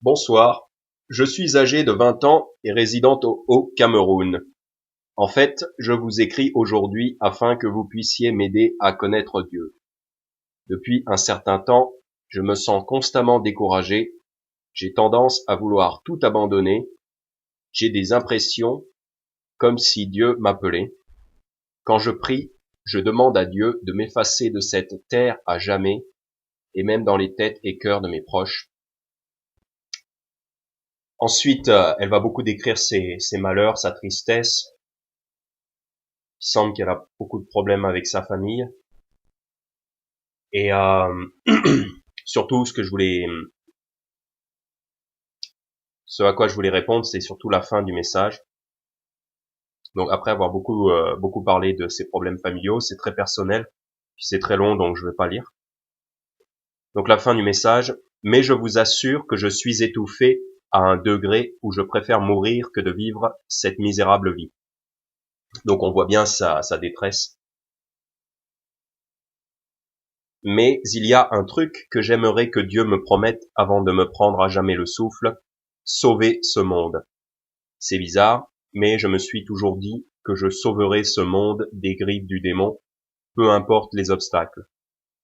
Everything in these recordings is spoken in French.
Bonsoir, je suis âgé de 20 ans et résident au Haut-Cameroun. En fait, je vous écris aujourd'hui afin que vous puissiez m'aider à connaître Dieu. Depuis un certain temps, je me sens constamment découragé, j'ai tendance à vouloir tout abandonner, j'ai des impressions comme si Dieu m'appelait. Quand je prie, je demande à Dieu de m'effacer de cette terre à jamais, et même dans les têtes et cœurs de mes proches. Ensuite, elle va beaucoup décrire ses malheurs, sa tristesse. Il semble qu'elle a beaucoup de problèmes avec sa famille. Et surtout, ce à quoi je voulais répondre, c'est surtout la fin du message. Donc après avoir beaucoup parlé de ses problèmes familiaux, c'est très personnel, puis c'est très long, donc je ne vais pas lire. Donc la fin du message. Mais je vous assure que je suis étouffé à un degré où je préfère mourir que de vivre cette misérable vie. Donc on voit bien sa détresse. Mais il y a un truc que j'aimerais que Dieu me promette avant de me prendre à jamais le souffle, sauver ce monde. C'est bizarre, mais je me suis toujours dit que je sauverai ce monde des griffes du démon, peu importe les obstacles.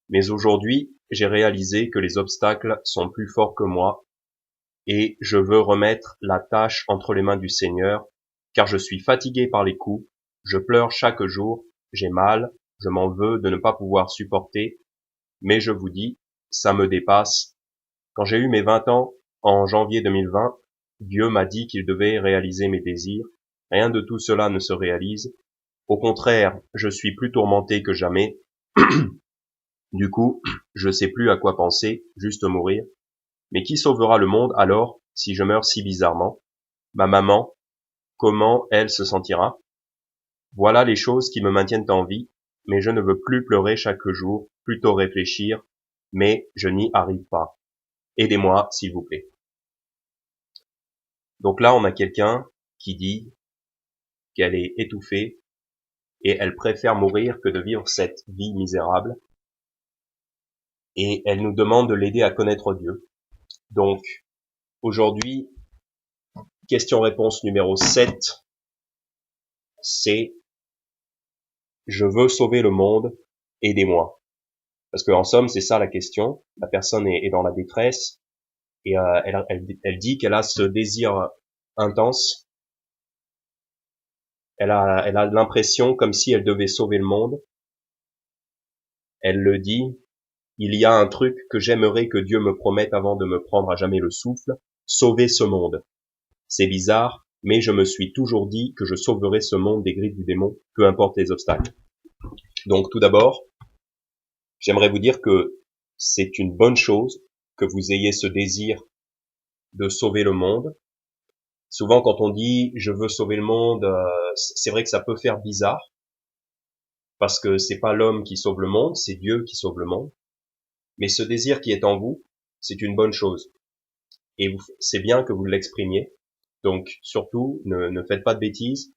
Mais aujourd'hui, j'ai réalisé que les obstacles sont plus forts que moi, et je veux remettre la tâche entre les mains du Seigneur, car je suis fatigué par les coups, je pleure chaque jour, j'ai mal, je m'en veux de ne pas pouvoir supporter, mais je vous dis, ça me dépasse. Quand j'ai eu mes 20 ans, en janvier 2020, Dieu m'a dit qu'il devait réaliser mes désirs. Rien de tout cela ne se réalise. Au contraire, je suis plus tourmenté que jamais. Du coup, je sais plus à quoi penser, juste mourir. Mais qui sauvera le monde alors, si je meurs si bizarrement? Ma maman, comment elle se sentira? Voilà les choses qui me maintiennent en vie, mais je ne veux plus pleurer chaque jour, plutôt réfléchir, mais je n'y arrive pas. Aidez-moi, s'il vous plaît. Donc là, on a quelqu'un qui dit qu'elle est étouffée et elle préfère mourir que de vivre cette vie misérable. Et elle nous demande de l'aider à connaître Dieu. Donc, aujourd'hui, question-réponse numéro 7, c'est je veux sauver le monde, aidez-moi. Parce que en somme, c'est ça la question. La personne est dans la détresse et elle dit qu'elle a ce désir intense. Elle a l'impression comme si elle devait sauver le monde. Elle le dit, il y a un truc que j'aimerais que Dieu me promette avant de me prendre à jamais le souffle, sauver ce monde. C'est bizarre, mais je me suis toujours dit que je sauverais ce monde des griffes du démon, peu importe les obstacles. Donc tout d'abord, j'aimerais vous dire que c'est une bonne chose que vous ayez ce désir de sauver le monde. Souvent quand on dit je veux sauver le monde, c'est vrai que ça peut faire bizarre, parce que c'est pas l'homme qui sauve le monde, c'est Dieu qui sauve le monde. Mais ce désir qui est en vous, c'est une bonne chose. Et c'est bien que vous l'exprimiez. Donc surtout, ne faites pas de bêtises.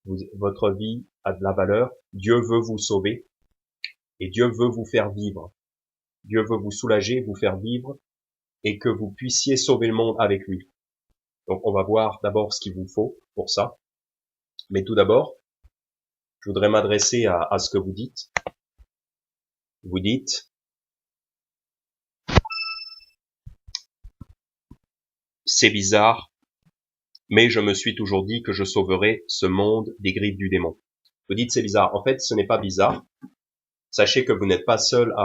Votre vie a de la valeur. Dieu veut vous sauver et Dieu veut vous faire vivre. Dieu veut vous soulager, vous faire vivre et que vous puissiez sauver le monde avec lui. Donc on va voir d'abord ce qu'il vous faut pour ça. Mais tout d'abord, je voudrais m'adresser à ce que vous dites. Vous dites, c'est bizarre, mais je me suis toujours dit que je sauverais ce monde des griffes du démon. Vous dites c'est bizarre. En fait, ce n'est pas bizarre. Sachez que vous n'êtes pas seul à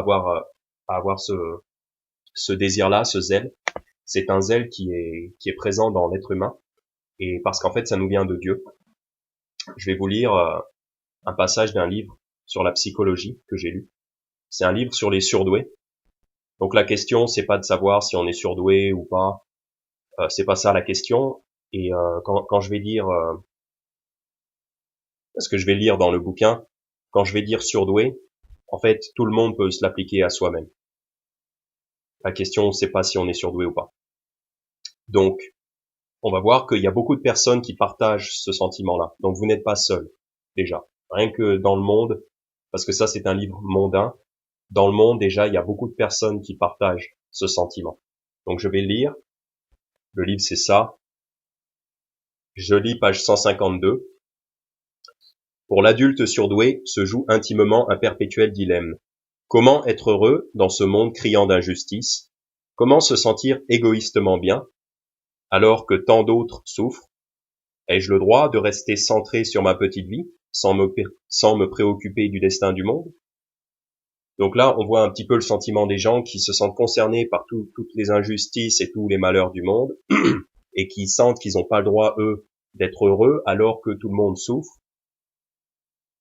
avoir ce désir-là, ce zèle. C'est un zèle qui est présent dans l'être humain, et parce qu'en fait, ça nous vient de Dieu. Je vais vous lire un passage d'un livre sur la psychologie que j'ai lu. C'est un livre sur les surdoués. Donc la question, c'est pas de savoir si on est surdoué ou pas. C'est pas ça la question. Et quand je vais lire ce que je vais lire dans le bouquin, quand je vais dire surdoué, en fait, tout le monde peut se l'appliquer à soi-même. La question, c'est pas si on est surdoué ou pas. Donc, on va voir qu'il y a beaucoup de personnes qui partagent ce sentiment-là. Donc, vous n'êtes pas seul, déjà. Rien que dans le monde, parce que ça, c'est un livre mondain. Dans le monde, déjà, il y a beaucoup de personnes qui partagent ce sentiment. Donc, je vais le lire. Le livre, c'est ça. Je lis page 152. Pour l'adulte surdoué se joue intimement un perpétuel dilemme. Comment être heureux dans ce monde criant d'injustice? Comment se sentir égoïstement bien alors que tant d'autres souffrent? Ai-je le droit de rester centré sur ma petite vie sans me préoccuper du destin du monde? Donc là, on voit un petit peu le sentiment des gens qui se sentent concernés par toutes les injustices et tous les malheurs du monde et qui sentent qu'ils n'ont pas le droit, eux, d'être heureux alors que tout le monde souffre.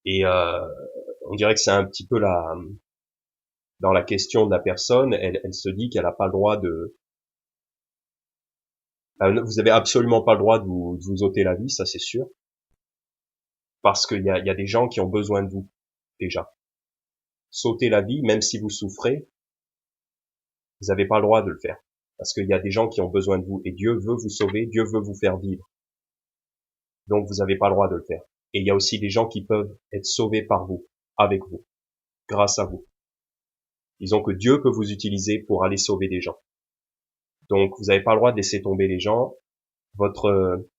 Et on dirait que c'est un petit peu dans la question de la personne, elle se dit qu'elle n'a pas le droit vous avez absolument pas le droit de vous ôter la vie, ça c'est sûr, parce qu'il y a des gens qui ont besoin de vous, déjà. S'ôter la vie, même si vous souffrez, vous n'avez pas le droit de le faire, parce qu'il y a des gens qui ont besoin de vous, et Dieu veut vous sauver, Dieu veut vous faire vivre. Donc vous n'avez pas le droit de le faire. Et il y a aussi des gens qui peuvent être sauvés par vous, avec vous, grâce à vous. Disons que Dieu peut vous utiliser pour aller sauver des gens. Donc vous n'avez pas le droit de laisser tomber les gens.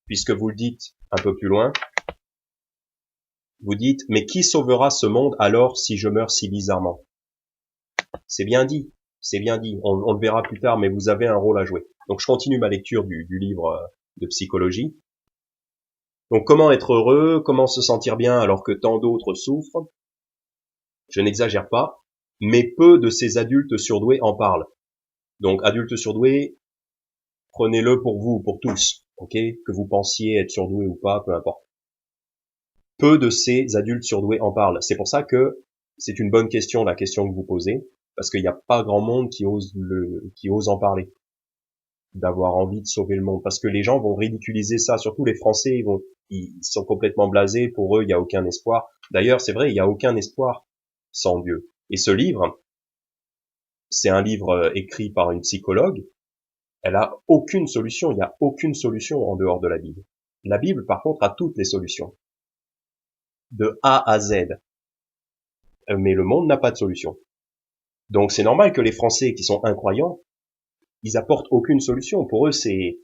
Puisque vous le dites un peu plus loin, vous dites, mais qui sauvera ce monde alors si je meurs si bizarrement? C'est bien dit, on le verra plus tard, mais vous avez un rôle à jouer. Donc je continue ma lecture du livre de psychologie. Donc comment être heureux, comment se sentir bien alors que tant d'autres souffrent? Je n'exagère pas, mais peu de ces adultes surdoués en parlent. Donc adultes surdoués, prenez-le pour vous, pour tous, ok? Que vous pensiez être surdoué ou pas, peu importe. Peu de ces adultes surdoués en parlent. C'est pour ça que c'est une bonne question, la question que vous posez, parce qu'il n'y a pas grand monde qui ose en parler, d'avoir envie de sauver le monde, parce que les gens vont ridiculiser ça, surtout les Français, ils sont complètement blasés, pour eux, il n'y a aucun espoir. D'ailleurs, c'est vrai, il n'y a aucun espoir sans Dieu. Et ce livre, c'est un livre écrit par une psychologue, elle a aucune solution, il n'y a aucune solution en dehors de la Bible. La Bible, par contre, a toutes les solutions. De A à Z. Mais le monde n'a pas de solution. Donc c'est normal que les Français qui sont incroyants, ils apportent aucune solution. Pour eux, c'est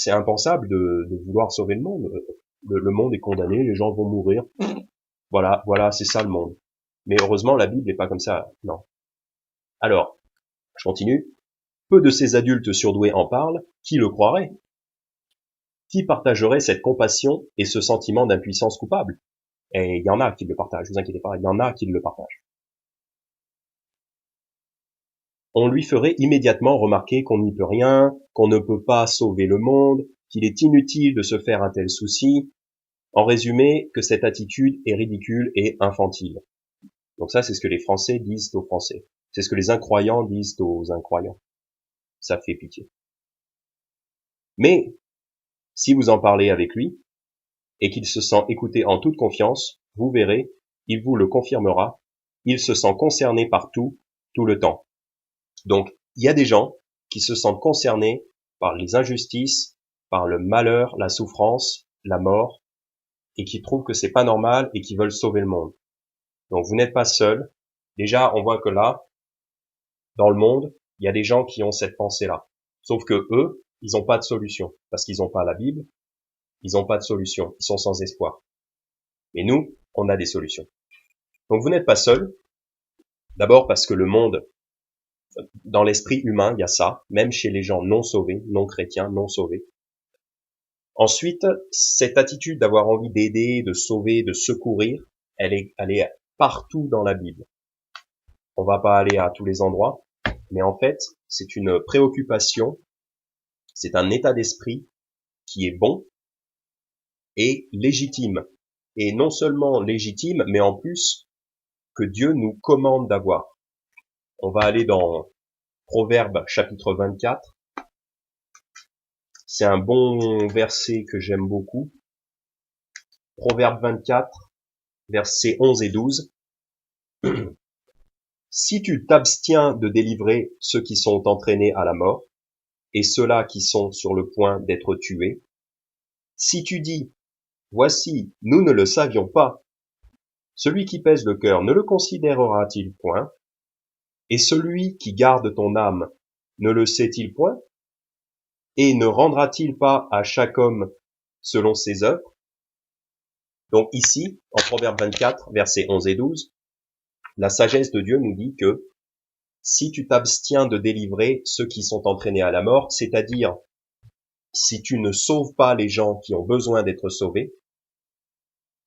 impensable de vouloir sauver le monde. Le monde est condamné, les gens vont mourir. Voilà, c'est ça le monde. Mais heureusement, la Bible n'est pas comme ça. Non. Alors, je continue. Peu de ces adultes surdoués en parlent. Qui le croirait? Qui partagerait cette compassion et ce sentiment d'impuissance coupable? Et il y en a qui le partagent, vous inquiétez pas, il y en a qui le partagent. On lui ferait immédiatement remarquer qu'on n'y peut rien, qu'on ne peut pas sauver le monde, qu'il est inutile de se faire un tel souci. En résumé, que cette attitude est ridicule et infantile. Donc ça, c'est ce que les Français disent aux Français. C'est ce que les incroyants disent aux incroyants. Ça fait pitié. Mais, si vous en parlez avec lui, et qu'il se sent écouté en toute confiance, vous verrez, il vous le confirmera, il se sent concerné par tout le temps. Donc, il y a des gens qui se sentent concernés par les injustices, par le malheur, la souffrance, la mort, et qui trouvent que c'est pas normal et qui veulent sauver le monde. Donc, vous n'êtes pas seul. Déjà, on voit que là, dans le monde, il y a des gens qui ont cette pensée-là. Sauf que eux, ils n'ont pas de solution. Parce qu'ils n'ont pas la Bible, ils n'ont pas de solution. Ils sont sans espoir. Mais nous, on a des solutions. Donc, vous n'êtes pas seul. D'abord parce que le monde, dans l'esprit humain, il y a ça, même chez les gens non sauvés, non chrétiens, non sauvés. Ensuite, cette attitude d'avoir envie d'aider, de sauver, de secourir, elle est partout dans la Bible. On va pas aller à tous les endroits, mais en fait, c'est une préoccupation, c'est un état d'esprit qui est bon et légitime. Et non seulement légitime, mais en plus que Dieu nous commande d'avoir. On va aller dans Proverbes chapitre 24. C'est un bon verset que j'aime beaucoup. Proverbe 24, versets 11 et 12. Si tu t'abstiens de délivrer ceux qui sont entraînés à la mort, et ceux-là qui sont sur le point d'être tués, si tu dis, voici, nous ne le savions pas, celui qui pèse le cœur ne le considérera-t-il point, et celui qui garde ton âme Ne le sait-il point? Et ne rendra-t-il pas à chaque homme selon ses œuvres? Donc ici, en Proverbe 24, versets 11 et 12, la sagesse de Dieu nous dit que si tu t'abstiens de délivrer ceux qui sont entraînés à la mort, c'est-à-dire si tu ne sauves pas les gens qui ont besoin d'être sauvés,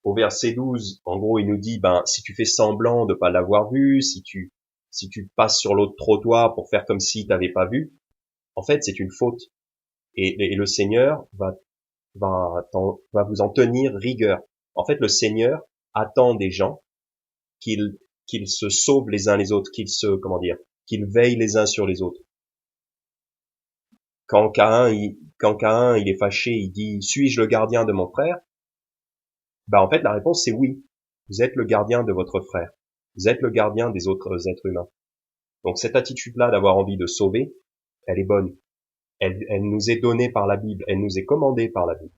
au verset 12, en gros, il nous dit, si tu fais semblant de pas l'avoir vu, si tu passes sur l'autre trottoir pour faire comme si t'avais pas vu, en fait, c'est une faute. Et le Seigneur va vous en tenir rigueur. En fait, le Seigneur attend des gens qu'ils se sauvent les uns les autres, qu'ils veillent les uns sur les autres. Quand Caïn, il est fâché, il dit, suis-je le gardien de mon frère? En fait, la réponse c'est oui. Vous êtes le gardien de votre frère. Vous êtes le gardien des autres êtres humains. Donc cette attitude-là d'avoir envie de sauver, elle est bonne. Elle nous est donnée par la Bible, elle nous est commandée par la Bible.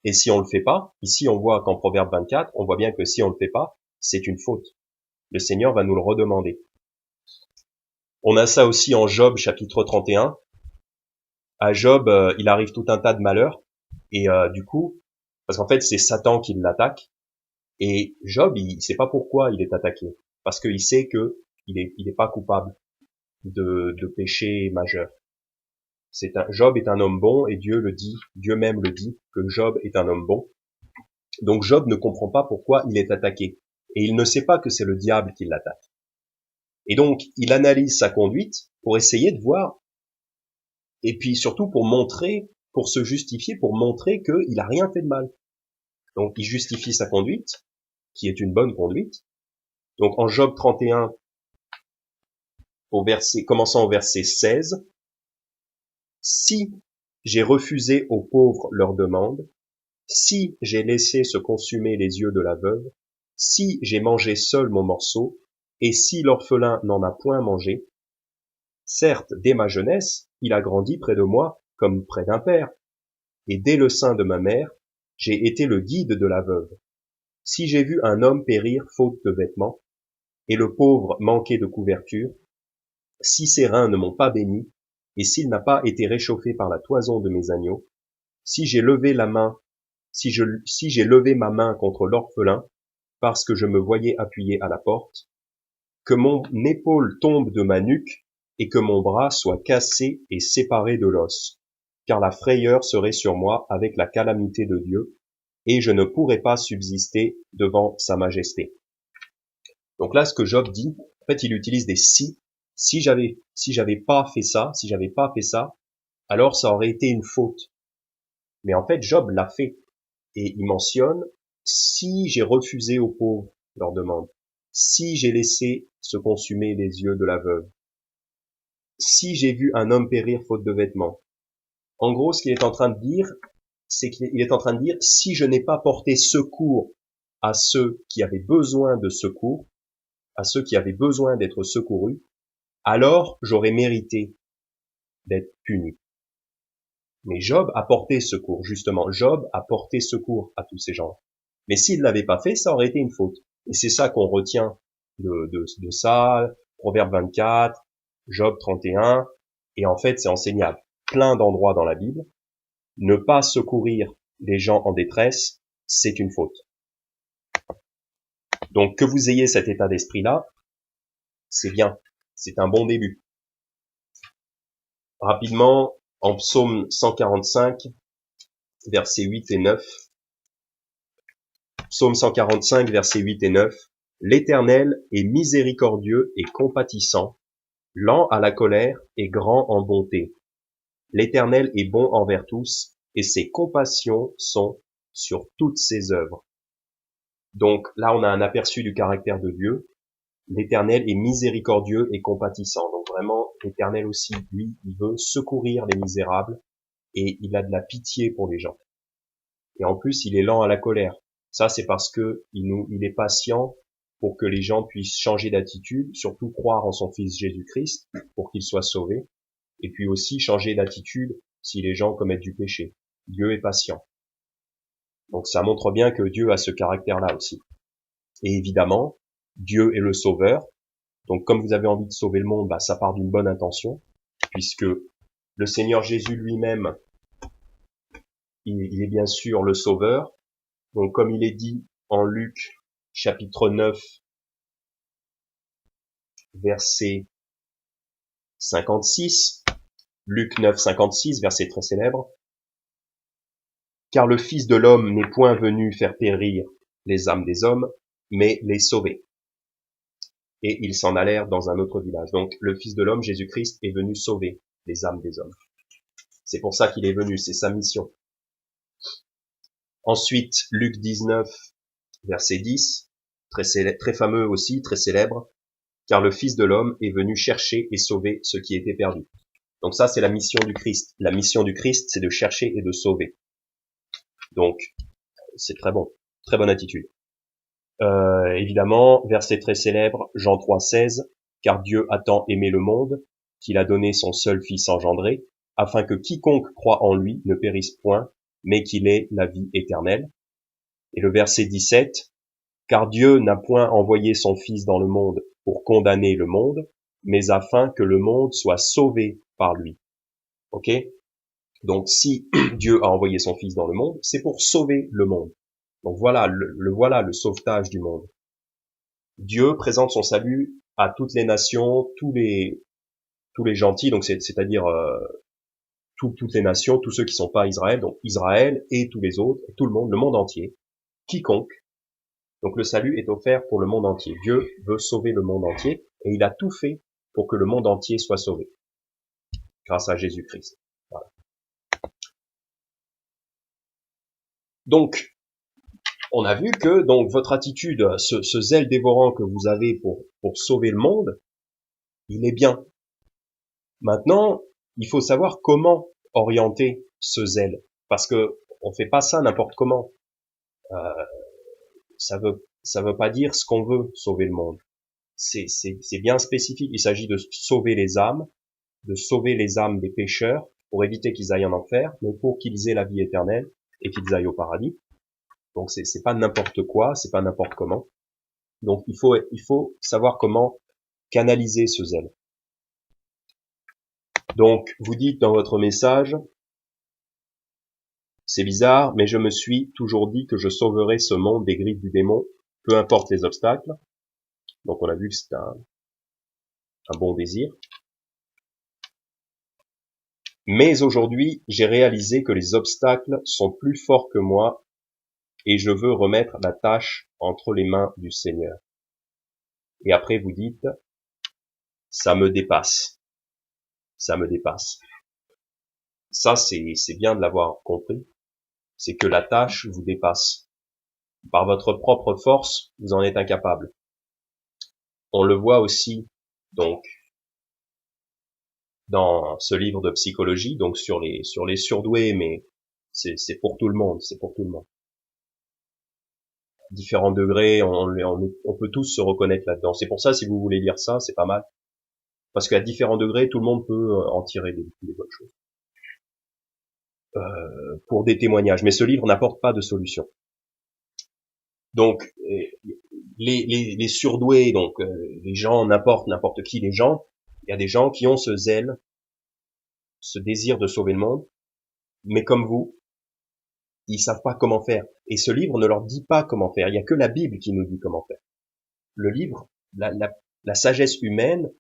Et si on le fait pas, ici on voit qu'en Proverbe 24, on voit bien que si on le fait pas, c'est une faute. Le Seigneur va nous le redemander. On a ça aussi en Job chapitre 31. À Job, il arrive tout un tas de malheurs, et du coup, parce qu'en fait c'est Satan qui l'attaque, et Job, il sait pas pourquoi il est attaqué, parce qu'il sait que il est pas coupable de péché majeur. Job est un homme bon, et Dieu même le dit, que Job est un homme bon. Donc Job ne comprend pas pourquoi il est attaqué, et il ne sait pas que c'est le diable qui l'attaque. Et donc il analyse sa conduite pour essayer de voir, et puis surtout pour se justifier, pour montrer qu'il a rien fait de mal. Donc il justifie sa conduite, qui est une bonne conduite. Donc en Job 31, commençant au verset 16, si j'ai refusé aux pauvres leur demande, si j'ai laissé se consumer les yeux de la veuve, si j'ai mangé seul mon morceau, et si l'orphelin n'en a point mangé, certes, dès ma jeunesse, il a grandi près de moi comme près d'un père, et dès le sein de ma mère, j'ai été le guide de la veuve. Si j'ai vu un homme périr faute de vêtements, et le pauvre manquer de couverture, si ses reins ne m'ont pas béni, et s'il n'a pas été réchauffé par la toison de mes agneaux, si j'ai levé ma main contre l'orphelin, parce que je me voyais appuyé à la porte, que mon épaule tombe de ma nuque, et que mon bras soit cassé et séparé de l'os, car la frayeur serait sur moi avec la calamité de Dieu, et je ne pourrais pas subsister devant sa majesté. Donc là, ce que Job dit, en fait, il utilise des si j'avais pas fait ça, alors ça aurait été une faute. Mais en fait, Job l'a fait. Et il mentionne, si j'ai refusé aux pauvres leur demande, si j'ai laissé se consumer les yeux de la veuve, si j'ai vu un homme périr faute de vêtements. En gros, ce qu'il est en train de dire, c'est qu'il est en train de dire, si je n'ai pas porté secours à ceux qui avaient besoin de secours, à ceux qui avaient besoin d'être secourus, alors j'aurais mérité d'être puni. Mais Job a porté secours, justement. Job a porté secours à tous ces gens. Mais s'il ne l'avait pas fait, ça aurait été une faute. Et c'est ça qu'on retient de ça, Proverbe 24, Job 31, et en fait c'est enseignable. Plein d'endroits dans la Bible, ne pas secourir les gens en détresse, c'est une faute. Donc que vous ayez cet état d'esprit-là, c'est bien, c'est un bon début. Rapidement, en psaume 145, versets 8 et 9, psaume 145, versets 8 et 9, l'Éternel est miséricordieux et compatissant, lent à la colère et grand en bonté. L'Éternel est bon envers tous, et ses compassions sont sur toutes ses œuvres. Donc là, on a un aperçu du caractère de Dieu. L'Éternel est miséricordieux et compatissant. Donc vraiment, l'Éternel aussi, lui, il veut secourir les misérables, et il a de la pitié pour les gens. Et en plus, il est lent à la colère. Ça, c'est parce que il est patient pour que les gens puissent changer d'attitude, surtout croire en son Fils Jésus-Christ pour qu'il soit sauvé, et puis aussi changer d'attitude si les gens commettent du péché. Dieu est patient. Donc ça montre bien que Dieu a ce caractère-là aussi. Et évidemment, Dieu est le sauveur. Donc comme vous avez envie de sauver le monde, ça part d'une bonne intention. puisque le Seigneur Jésus lui-même, il est bien sûr le Sauveur. Donc comme il est dit en Luc chapitre 9, verset 56, Luc 9, 56, verset très célèbre, « Car le Fils de l'homme n'est point venu faire périr les âmes des hommes, mais les sauver. » Et ils s'en allèrent dans un autre village. Donc le Fils de l'homme, Jésus-Christ, est venu sauver les âmes des hommes. C'est pour ça qu'il est venu, c'est sa mission. Ensuite, Luc 19, verset 10, très fameux aussi, très célèbre, « Car le Fils de l'homme est venu chercher et sauver ce qui était perdu. » Donc ça, c'est la mission du Christ. La mission du Christ, c'est de chercher et de sauver. Donc, c'est très bon, très bonne attitude. Évidemment, verset très célèbre, Jean 3, 16, « Car Dieu a tant aimé le monde, qu'il a donné son seul Fils engendré, afin que quiconque croit en lui ne périsse point, mais qu'il ait la vie éternelle. » Et le verset 17, « Car Dieu n'a point envoyé son Fils dans le monde pour condamner le monde, mais afin que le monde soit sauvé par lui. » Ok? Donc si Dieu a envoyé son Fils dans le monde, c'est pour sauver le monde. Donc voilà, voilà le sauvetage du monde. Dieu présente son salut à toutes les nations, tous les gentils, donc c'est-à-dire toutes les nations, tous ceux qui sont pas Israël, donc Israël et tous les autres, tout le monde entier, quiconque. Donc le salut est offert pour le monde entier. Dieu veut sauver le monde entier et il a tout fait pour que le monde entier soit sauvé grâce à Jésus-Christ. Voilà. Donc, on a vu que donc votre attitude, ce zèle dévorant que vous avez pour sauver le monde, il est bien. Maintenant, il faut savoir comment orienter ce zèle, parce que on fait pas ça n'importe comment. Ça veut pas dire ce qu'on veut sauver le monde. C'est bien spécifique. Il s'agit de sauver les âmes des pécheurs pour éviter qu'ils aillent en enfer, mais pour qu'ils aient la vie éternelle et qu'ils aillent au paradis. Donc c'est pas n'importe quoi, c'est pas n'importe comment. Donc il faut savoir comment canaliser ce zèle. Donc vous dites dans votre message, c'est bizarre, mais je me suis toujours dit que je sauverai ce monde des griffes du démon, peu importe les obstacles. Donc on a vu que c'est un bon désir. Mais aujourd'hui, j'ai réalisé que les obstacles sont plus forts que moi et je veux remettre la tâche entre les mains du Seigneur. Et après vous dites, ça me dépasse. Ça me dépasse. Ça, c'est bien de l'avoir compris. C'est que la tâche vous dépasse. Par votre propre force, vous en êtes incapable. On le voit aussi, donc, dans ce livre de psychologie, donc sur les surdoués, mais c'est pour tout le monde, c'est pour tout le monde. Différents degrés, on peut tous se reconnaître là-dedans. C'est pour ça, si vous voulez lire ça, c'est pas mal. Parce qu'à différents degrés, tout le monde peut en tirer des bonnes choses. Pour des témoignages. Mais ce livre n'apporte pas de solution. Donc, les surdoués, donc les gens, n'importe qui, les gens, il y a des gens qui ont ce zèle, ce désir de sauver le monde, mais comme vous, ils savent pas comment faire. Et ce livre ne leur dit pas comment faire. Il y a que la Bible qui nous dit comment faire. Le livre, la sagesse humaine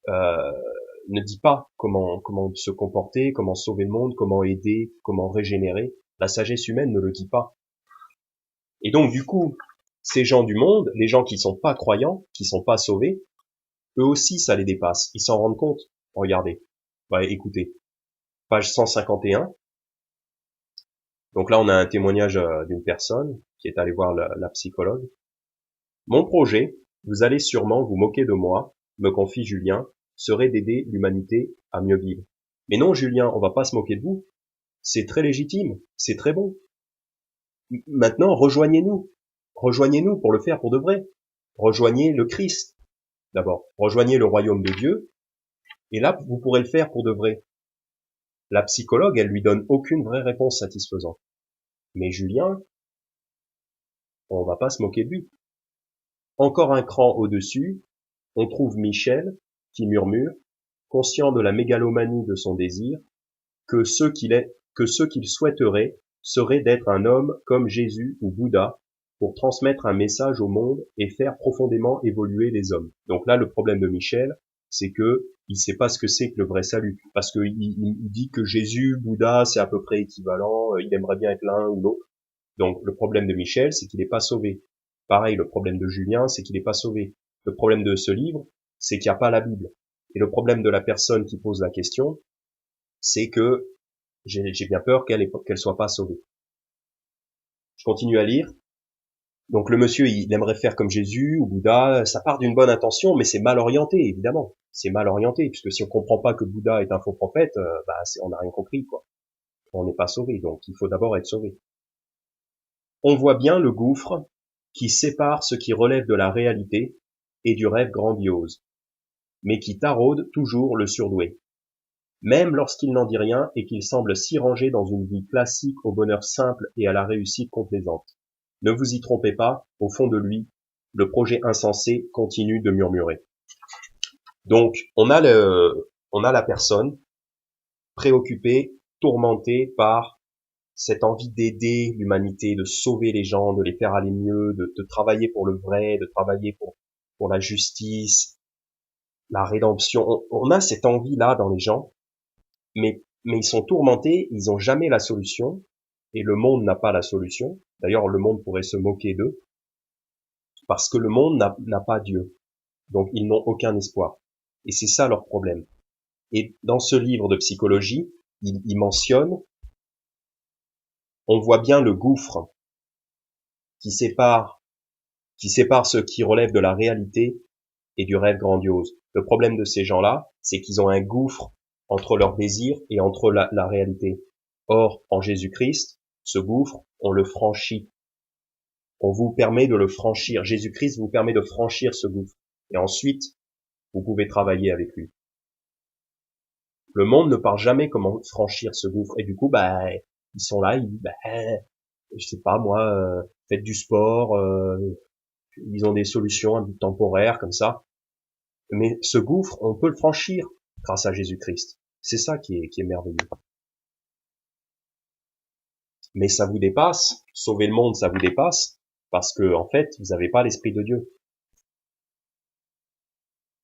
ne dit pas comment se comporter, comment sauver le monde, comment aider, comment régénérer. La sagesse humaine ne le dit pas. Et donc du coup, ces gens du monde, les gens qui sont pas croyants, qui sont pas sauvés, eux aussi ça les dépasse. Ils s'en rendent compte. Regardez. Écoutez. Page 151. Donc là, on a un témoignage d'une personne qui est allée voir la psychologue. Mon projet, vous allez sûrement vous moquer de moi, me confie Julien, serait d'aider l'humanité à mieux vivre. Mais non, Julien, on va pas se moquer de vous. C'est très légitime, c'est très bon. Maintenant, rejoignez-nous. Rejoignez-nous pour le faire pour de vrai. Rejoignez le Christ, d'abord. Rejoignez le royaume de Dieu. Et là, vous pourrez le faire pour de vrai. La psychologue, elle lui donne aucune vraie réponse satisfaisante. Mais Julien, on va pas se moquer de lui. Encore un cran au-dessus, on trouve Michel qui murmure conscient de la mégalomanie de son désir, que ce qu'il souhaiterait serait d'être un homme comme Jésus ou Bouddha pour transmettre un message au monde et faire profondément évoluer les hommes. Donc là, le problème de Michel, c'est que il sait pas ce que c'est que le vrai salut, parce que il dit que Jésus, Bouddha, c'est à peu près équivalent, il aimerait bien être l'un ou l'autre. Donc le problème de Michel, c'est qu'il n'est pas sauvé. Pareil, le problème de Julien, c'est qu'il n'est pas sauvé. Le problème de ce livre, c'est qu'il n'y a pas la Bible. Et le problème de la personne qui pose la question, c'est que j'ai bien peur qu'elle soit pas sauvée. Je continue à lire. Donc le monsieur, il aimerait faire comme Jésus ou Bouddha. Ça part d'une bonne intention, mais c'est mal orienté, évidemment. C'est mal orienté, puisque si on comprend pas que Bouddha est un faux prophète, on n'a rien compris, quoi. On n'est pas sauvé, donc il faut d'abord être sauvé. On voit bien le gouffre qui sépare ce qui relève de la réalité et du rêve grandiose, mais qui taraude toujours le surdoué. Même lorsqu'il n'en dit rien et qu'il semble s'y ranger dans une vie classique au bonheur simple et à la réussite complaisante. Ne vous y trompez pas, au fond de lui, le projet insensé continue de murmurer. Donc, on a la personne préoccupée, tourmentée par cette envie d'aider l'humanité, de sauver les gens, de les faire aller mieux, de travailler pour le vrai, de travailler pour la justice, la rédemption. On a cette envie-là dans les gens, mais ils sont tourmentés, ils ont jamais la solution, et le monde n'a pas la solution. D'ailleurs, le monde pourrait se moquer d'eux, parce que le monde n'a pas Dieu. Donc, ils n'ont aucun espoir. Et c'est ça leur problème. Et dans ce livre de psychologie, il mentionne, on voit bien le gouffre qui sépare ce qui relève de la réalité et du rêve grandiose. Le problème de ces gens-là, c'est qu'ils ont un gouffre entre leur désir et entre la réalité. Or, en Jésus-Christ, ce gouffre, on le franchit. On vous permet de le franchir. Jésus-Christ vous permet de franchir ce gouffre. Et ensuite, vous pouvez travailler avec lui. Le monde ne parle jamais comment franchir ce gouffre. Et du coup, ils sont là, ils disent, je sais pas moi, faites du sport, ils ont des solutions un peu temporaires comme ça. Mais ce gouffre, on peut le franchir grâce à Jésus-Christ. C'est ça qui est merveilleux. Mais ça vous dépasse, sauver le monde, ça vous dépasse, parce que en fait, vous n'avez pas l'Esprit de Dieu.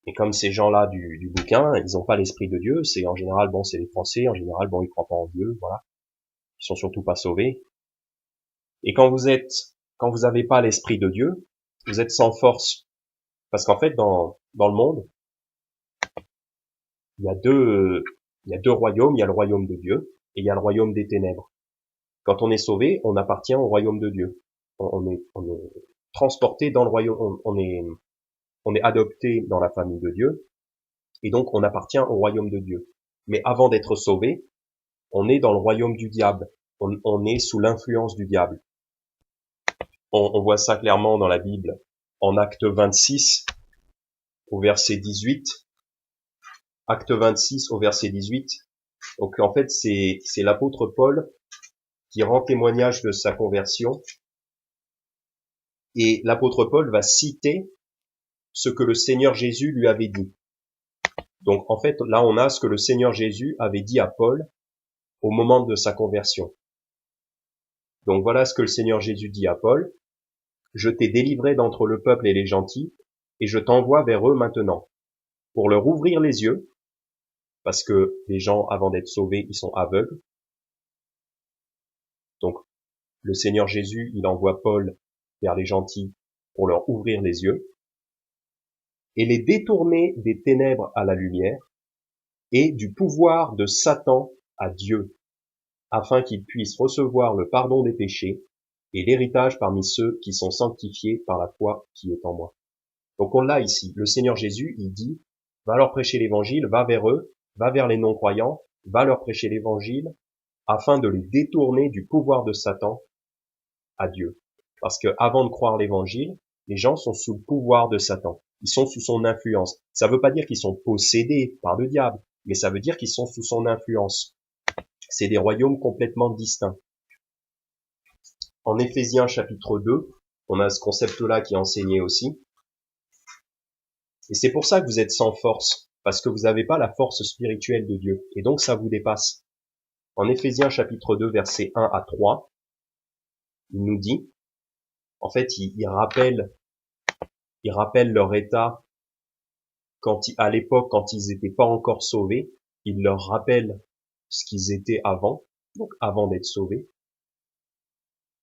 Et comme ces gens-là du bouquin, ils n'ont pas l'Esprit de Dieu, c'est en général, c'est les Français, en général, ils croient pas en Dieu, voilà. Ils sont surtout pas sauvés. Et quand vous avez pas l'Esprit de Dieu, vous êtes sans force. Parce qu'en fait, dans le monde, il y a deux royaumes, il y a le royaume de Dieu, et il y a le royaume des ténèbres. Quand on est sauvé, on appartient au royaume de Dieu. On est transporté dans le royaume, on est adopté dans la famille de Dieu, et donc on appartient au royaume de Dieu. Mais avant d'être sauvé, on est dans le royaume du diable. On est sous l'influence du diable. On voit ça clairement dans la Bible, en Acte 26, au verset 18. Acte 26, au verset 18. Donc en fait, c'est l'apôtre Paul qui rend témoignage de sa conversion. Et l'apôtre Paul va citer ce que le Seigneur Jésus lui avait dit. Donc en fait, là on a ce que le Seigneur Jésus avait dit à Paul au moment de sa conversion. Donc voilà ce que le Seigneur Jésus dit à Paul. Je t'ai délivré d'entre le peuple et les gentils, et je t'envoie vers eux maintenant, pour leur ouvrir les yeux, parce que les gens, avant d'être sauvés, ils sont aveugles. Donc le Seigneur Jésus, il envoie Paul vers les gentils pour leur ouvrir les yeux, et les détourner des ténèbres à la lumière, et du pouvoir de Satan à Dieu, afin qu'ils puissent recevoir le pardon des péchés et l'héritage parmi ceux qui sont sanctifiés par la foi qui est en moi. Donc on l'a ici. Le Seigneur Jésus, il dit, va leur prêcher l'évangile, va vers eux, va vers les non-croyants, va leur prêcher l'évangile, afin de les détourner du pouvoir de Satan à Dieu. Parce que avant de croire l'évangile, les gens sont sous le pouvoir de Satan. Ils sont sous son influence. Ça ne veut pas dire qu'ils sont possédés par le diable, mais ça veut dire qu'ils sont sous son influence. C'est des royaumes complètement distincts. En Éphésiens chapitre 2, on a ce concept-là qui est enseigné aussi. Et c'est pour ça que vous êtes sans force. parce que vous n'avez pas la force spirituelle de Dieu, et donc ça vous dépasse. En Éphésiens chapitre 2, versets 1 à 3, il nous dit, en fait, il rappelle leur état à l'époque, quand ils n'étaient pas encore sauvés, il leur rappelle ce qu'ils étaient avant, donc avant d'être sauvés.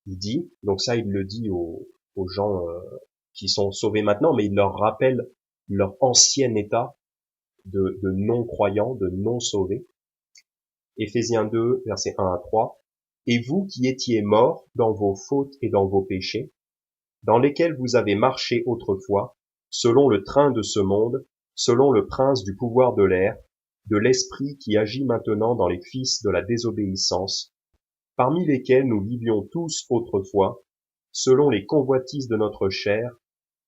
Il dit, donc ça il le dit aux gens qui sont sauvés maintenant, mais il leur rappelle leur ancien état de non-croyants, de non-sauvés. Éphésiens 2, versets 1 à 3. Et vous qui étiez morts dans vos fautes et dans vos péchés, dans lesquels vous avez marché autrefois, selon le train de ce monde, selon le prince du pouvoir de l'air, de l'esprit qui agit maintenant dans les fils de la désobéissance, parmi lesquels nous vivions tous autrefois, selon les convoitises de notre chair,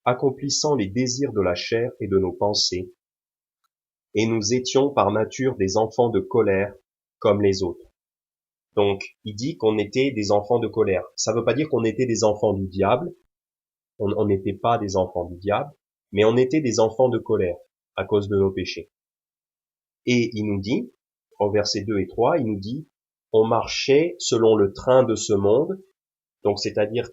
accomplissant les désirs de la chair et de nos pensées, et nous étions par nature des enfants de colère, comme les autres. Donc, il dit qu'on était des enfants de colère. Ça ne veut pas dire qu'on était des enfants du diable, on n'était pas des enfants du diable, mais on était des enfants de colère, à cause de nos péchés. Et il nous dit, au verset 2 et 3, il nous dit, on marchait selon le train de ce monde, donc c'est-à-dire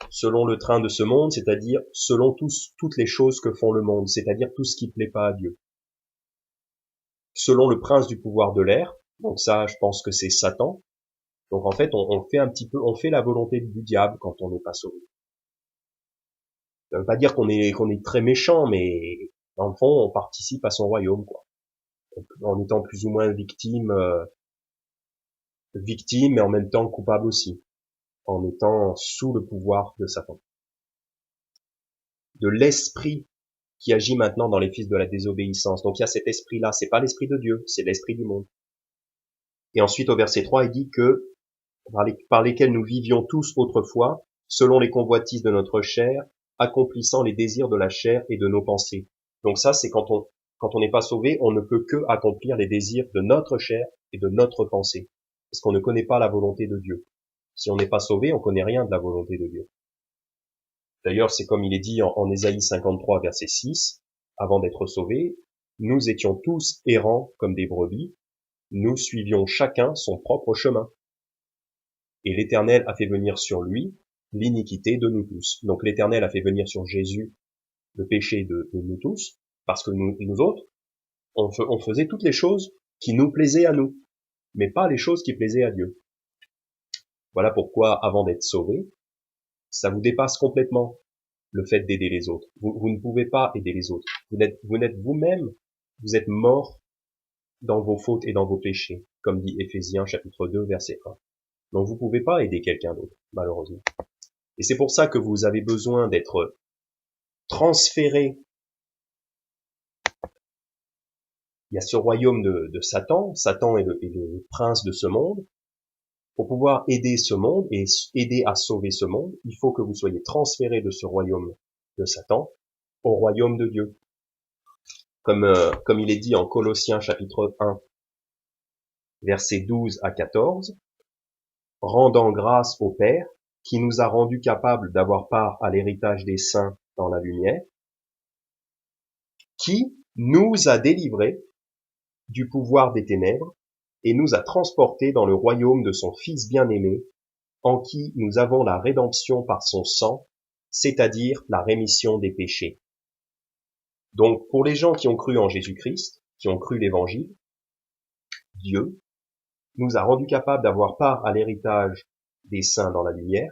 selon le train de ce monde, c'est-à-dire selon toutes les choses que font le monde, c'est-à-dire tout ce qui plaît pas à Dieu. Selon le prince du pouvoir de l'air, donc ça, je pense que c'est Satan. Donc en fait, on fait la volonté du diable quand on n'est pas sauvé. Ça veut pas dire qu'on est très méchant, mais dans le fond, on participe à son royaume, quoi. En étant plus ou moins victime, mais en même temps coupable aussi, en étant sous le pouvoir de Satan. De l'esprit qui agit maintenant dans les fils de la désobéissance. Donc il y a cet esprit-là, c'est pas l'esprit de Dieu, c'est l'esprit du monde. Et ensuite au verset 3, il dit que par lesquels nous vivions tous autrefois, selon les convoitises de notre chair, accomplissant les désirs de la chair et de nos pensées. Donc ça, c'est quand on n'est pas sauvé, on ne peut que accomplir les désirs de notre chair et de notre pensée. Parce qu'on ne connaît pas la volonté de Dieu. Si on n'est pas sauvé, on connaît rien de la volonté de Dieu. D'ailleurs, c'est comme il est dit en Ésaïe 53, verset 6, avant d'être sauvés, nous étions tous errants comme des brebis, nous suivions chacun son propre chemin. Et l'Éternel a fait venir sur lui l'iniquité de nous tous. Donc l'Éternel a fait venir sur Jésus le péché de nous tous, parce que nous autres, on faisait toutes les choses qui nous plaisaient à nous, mais pas les choses qui plaisaient à Dieu. Voilà pourquoi, avant d'être sauvé, ça vous dépasse complètement le fait d'aider les autres. Vous ne pouvez pas aider les autres. Vous n'êtes vous-même, vous êtes mort dans vos fautes et dans vos péchés, comme dit Éphésiens chapitre 2, verset 1. Donc vous pouvez pas aider quelqu'un d'autre, malheureusement. Et c'est pour ça que vous avez besoin d'être transféré. Il y a ce royaume de Satan. Satan est le prince de ce monde. Pour pouvoir aider ce monde et aider à sauver ce monde, il faut que vous soyez transféré de ce royaume de Satan au royaume de Dieu. Comme il est dit en Colossiens chapitre 1, versets 12 à 14, rendant grâce au Père, qui nous a rendus capables d'avoir part à l'héritage des saints dans la lumière, qui nous a délivrés du pouvoir des ténèbres et nous a transportés dans le royaume de son Fils bien-aimé, en qui nous avons la rédemption par son sang, c'est-à-dire la rémission des péchés. Donc, pour les gens qui ont cru en Jésus-Christ, qui ont cru l'Évangile, Dieu nous a rendus capables d'avoir part à l'héritage des saints dans la lumière,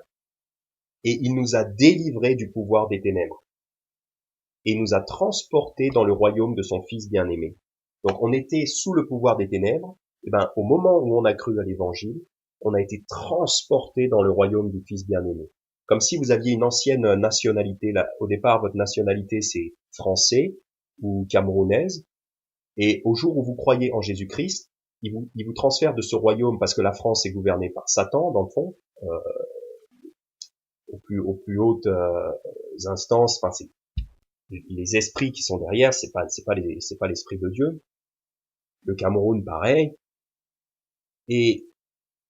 et il nous a délivrés du pouvoir des ténèbres, et nous a transportés dans le royaume de son Fils bien-aimé. Donc, on était sous le pouvoir des ténèbres, et au moment où on a cru à l'Évangile, on a été transporté dans le royaume du Fils bien-aimé. Comme si vous aviez une ancienne nationalité. Là, au départ, votre nationalité, c'est français ou camerounaise. Et au jour où vous croyez en Jésus-Christ, il vous transfère de ce royaume, parce que la France est gouvernée par Satan, dans le fond, aux plus hautes instances. Enfin, c'est les esprits qui sont derrière, c'est pas l'esprit de Dieu. Le Cameroun, pareil. Et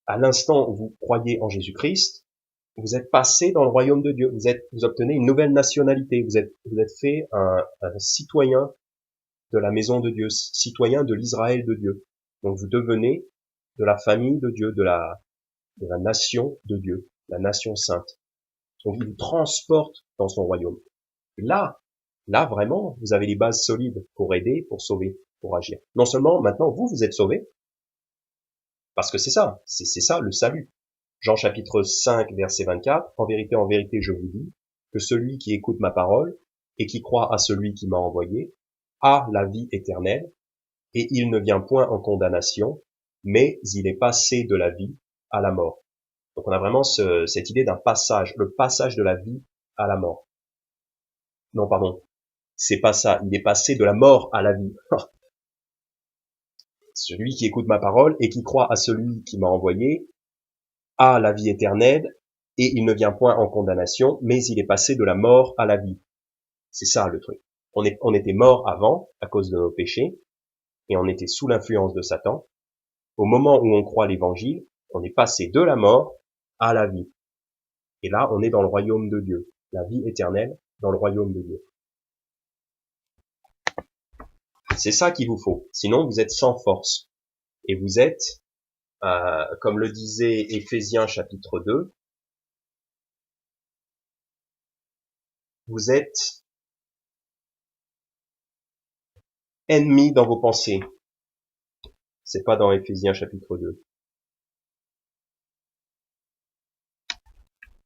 à l'instant où vous croyez en Jésus-Christ, vous êtes passé dans le royaume de Dieu. Vous obtenez une nouvelle nationalité. Vous êtes fait un citoyen de la maison de Dieu, citoyen de l'Israël de Dieu. Donc vous devenez de la famille de Dieu, de la nation de Dieu, la nation sainte. Donc il vous transporte dans son royaume. Et là vraiment, vous avez les bases solides pour aider, pour sauver, pour agir. Non seulement maintenant vous êtes sauvés, parce que c'est ça le salut. Jean chapitre 5 verset 24, en vérité, je vous dis, que celui qui écoute ma parole et qui croit à celui qui m'a envoyé a la vie éternelle, et il ne vient point en condamnation, mais il est passé de la vie à la mort. Donc on a vraiment cette idée d'un passage, le passage de la vie à la mort. Non, pardon, c'est pas ça, il est passé de la mort à la vie. Celui qui écoute ma parole et qui croit à celui qui m'a envoyé a la vie éternelle, et il ne vient point en condamnation, mais il est passé de la mort à la vie. C'est ça le truc. On était mort avant, à cause de nos péchés, et on était sous l'influence de Satan. Au moment où on croit l'évangile, on est passé de la mort à la vie. Et là, on est dans le royaume de Dieu. La vie éternelle dans le royaume de Dieu. C'est ça qu'il vous faut. Sinon, vous êtes sans force. Et vous êtes, comme le disait Éphésiens chapitre 2, vous êtes ennemis dans vos pensées. C'est pas dans Éphésiens chapitre 2.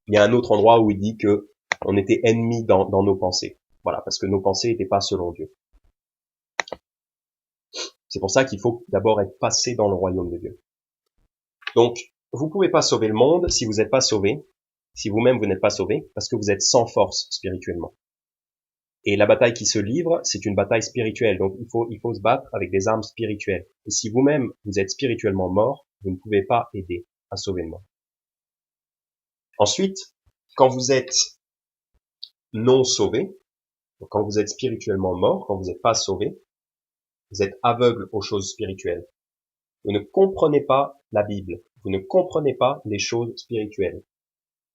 Il y a un autre endroit où il dit que on était ennemis dans nos pensées. Voilà, parce que nos pensées n'étaient pas selon Dieu. C'est pour ça qu'il faut d'abord être passé dans le royaume de Dieu. Donc, vous pouvez pas sauver le monde si vous n'êtes pas sauvé, si vous-même vous n'êtes pas sauvé, parce que vous êtes sans force spirituellement. Et la bataille qui se livre, c'est une bataille spirituelle. Donc, il faut se battre avec des armes spirituelles. Et si vous-même vous êtes spirituellement mort, vous ne pouvez pas aider à sauver le monde. Ensuite, quand vous êtes non sauvé, donc quand vous êtes spirituellement mort, quand vous n'êtes pas sauvé, vous êtes aveugle aux choses spirituelles. Vous ne comprenez pas la Bible. Vous ne comprenez pas les choses spirituelles.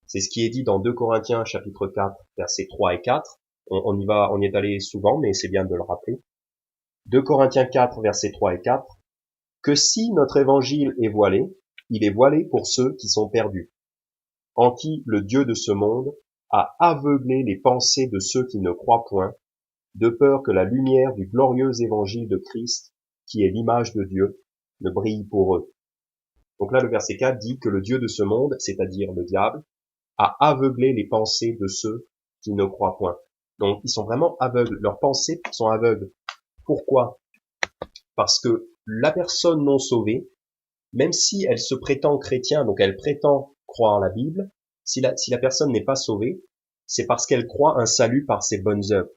C'est ce qui est dit dans 2 Corinthiens chapitre 4, versets 3 et 4. On y est allé souvent, mais c'est bien de le rappeler. 2 Corinthiens 4, versets 3 et 4. Que si notre évangile est voilé, il est voilé pour ceux qui sont perdus, en qui le Dieu de ce monde a aveuglé les pensées de ceux qui ne croient point, de peur que la lumière du glorieux évangile de Christ, qui est l'image de Dieu, ne brille pour eux. Donc là, le verset 4 dit que le Dieu de ce monde, c'est-à-dire le diable, a aveuglé les pensées de ceux qui ne croient point. Donc ils sont vraiment aveugles, leurs pensées sont aveugles. Pourquoi? Parce que la personne non sauvée, même si elle se prétend chrétien, donc elle prétend croire la Bible, si la personne n'est pas sauvée, c'est parce qu'elle croit un salut par ses bonnes œuvres.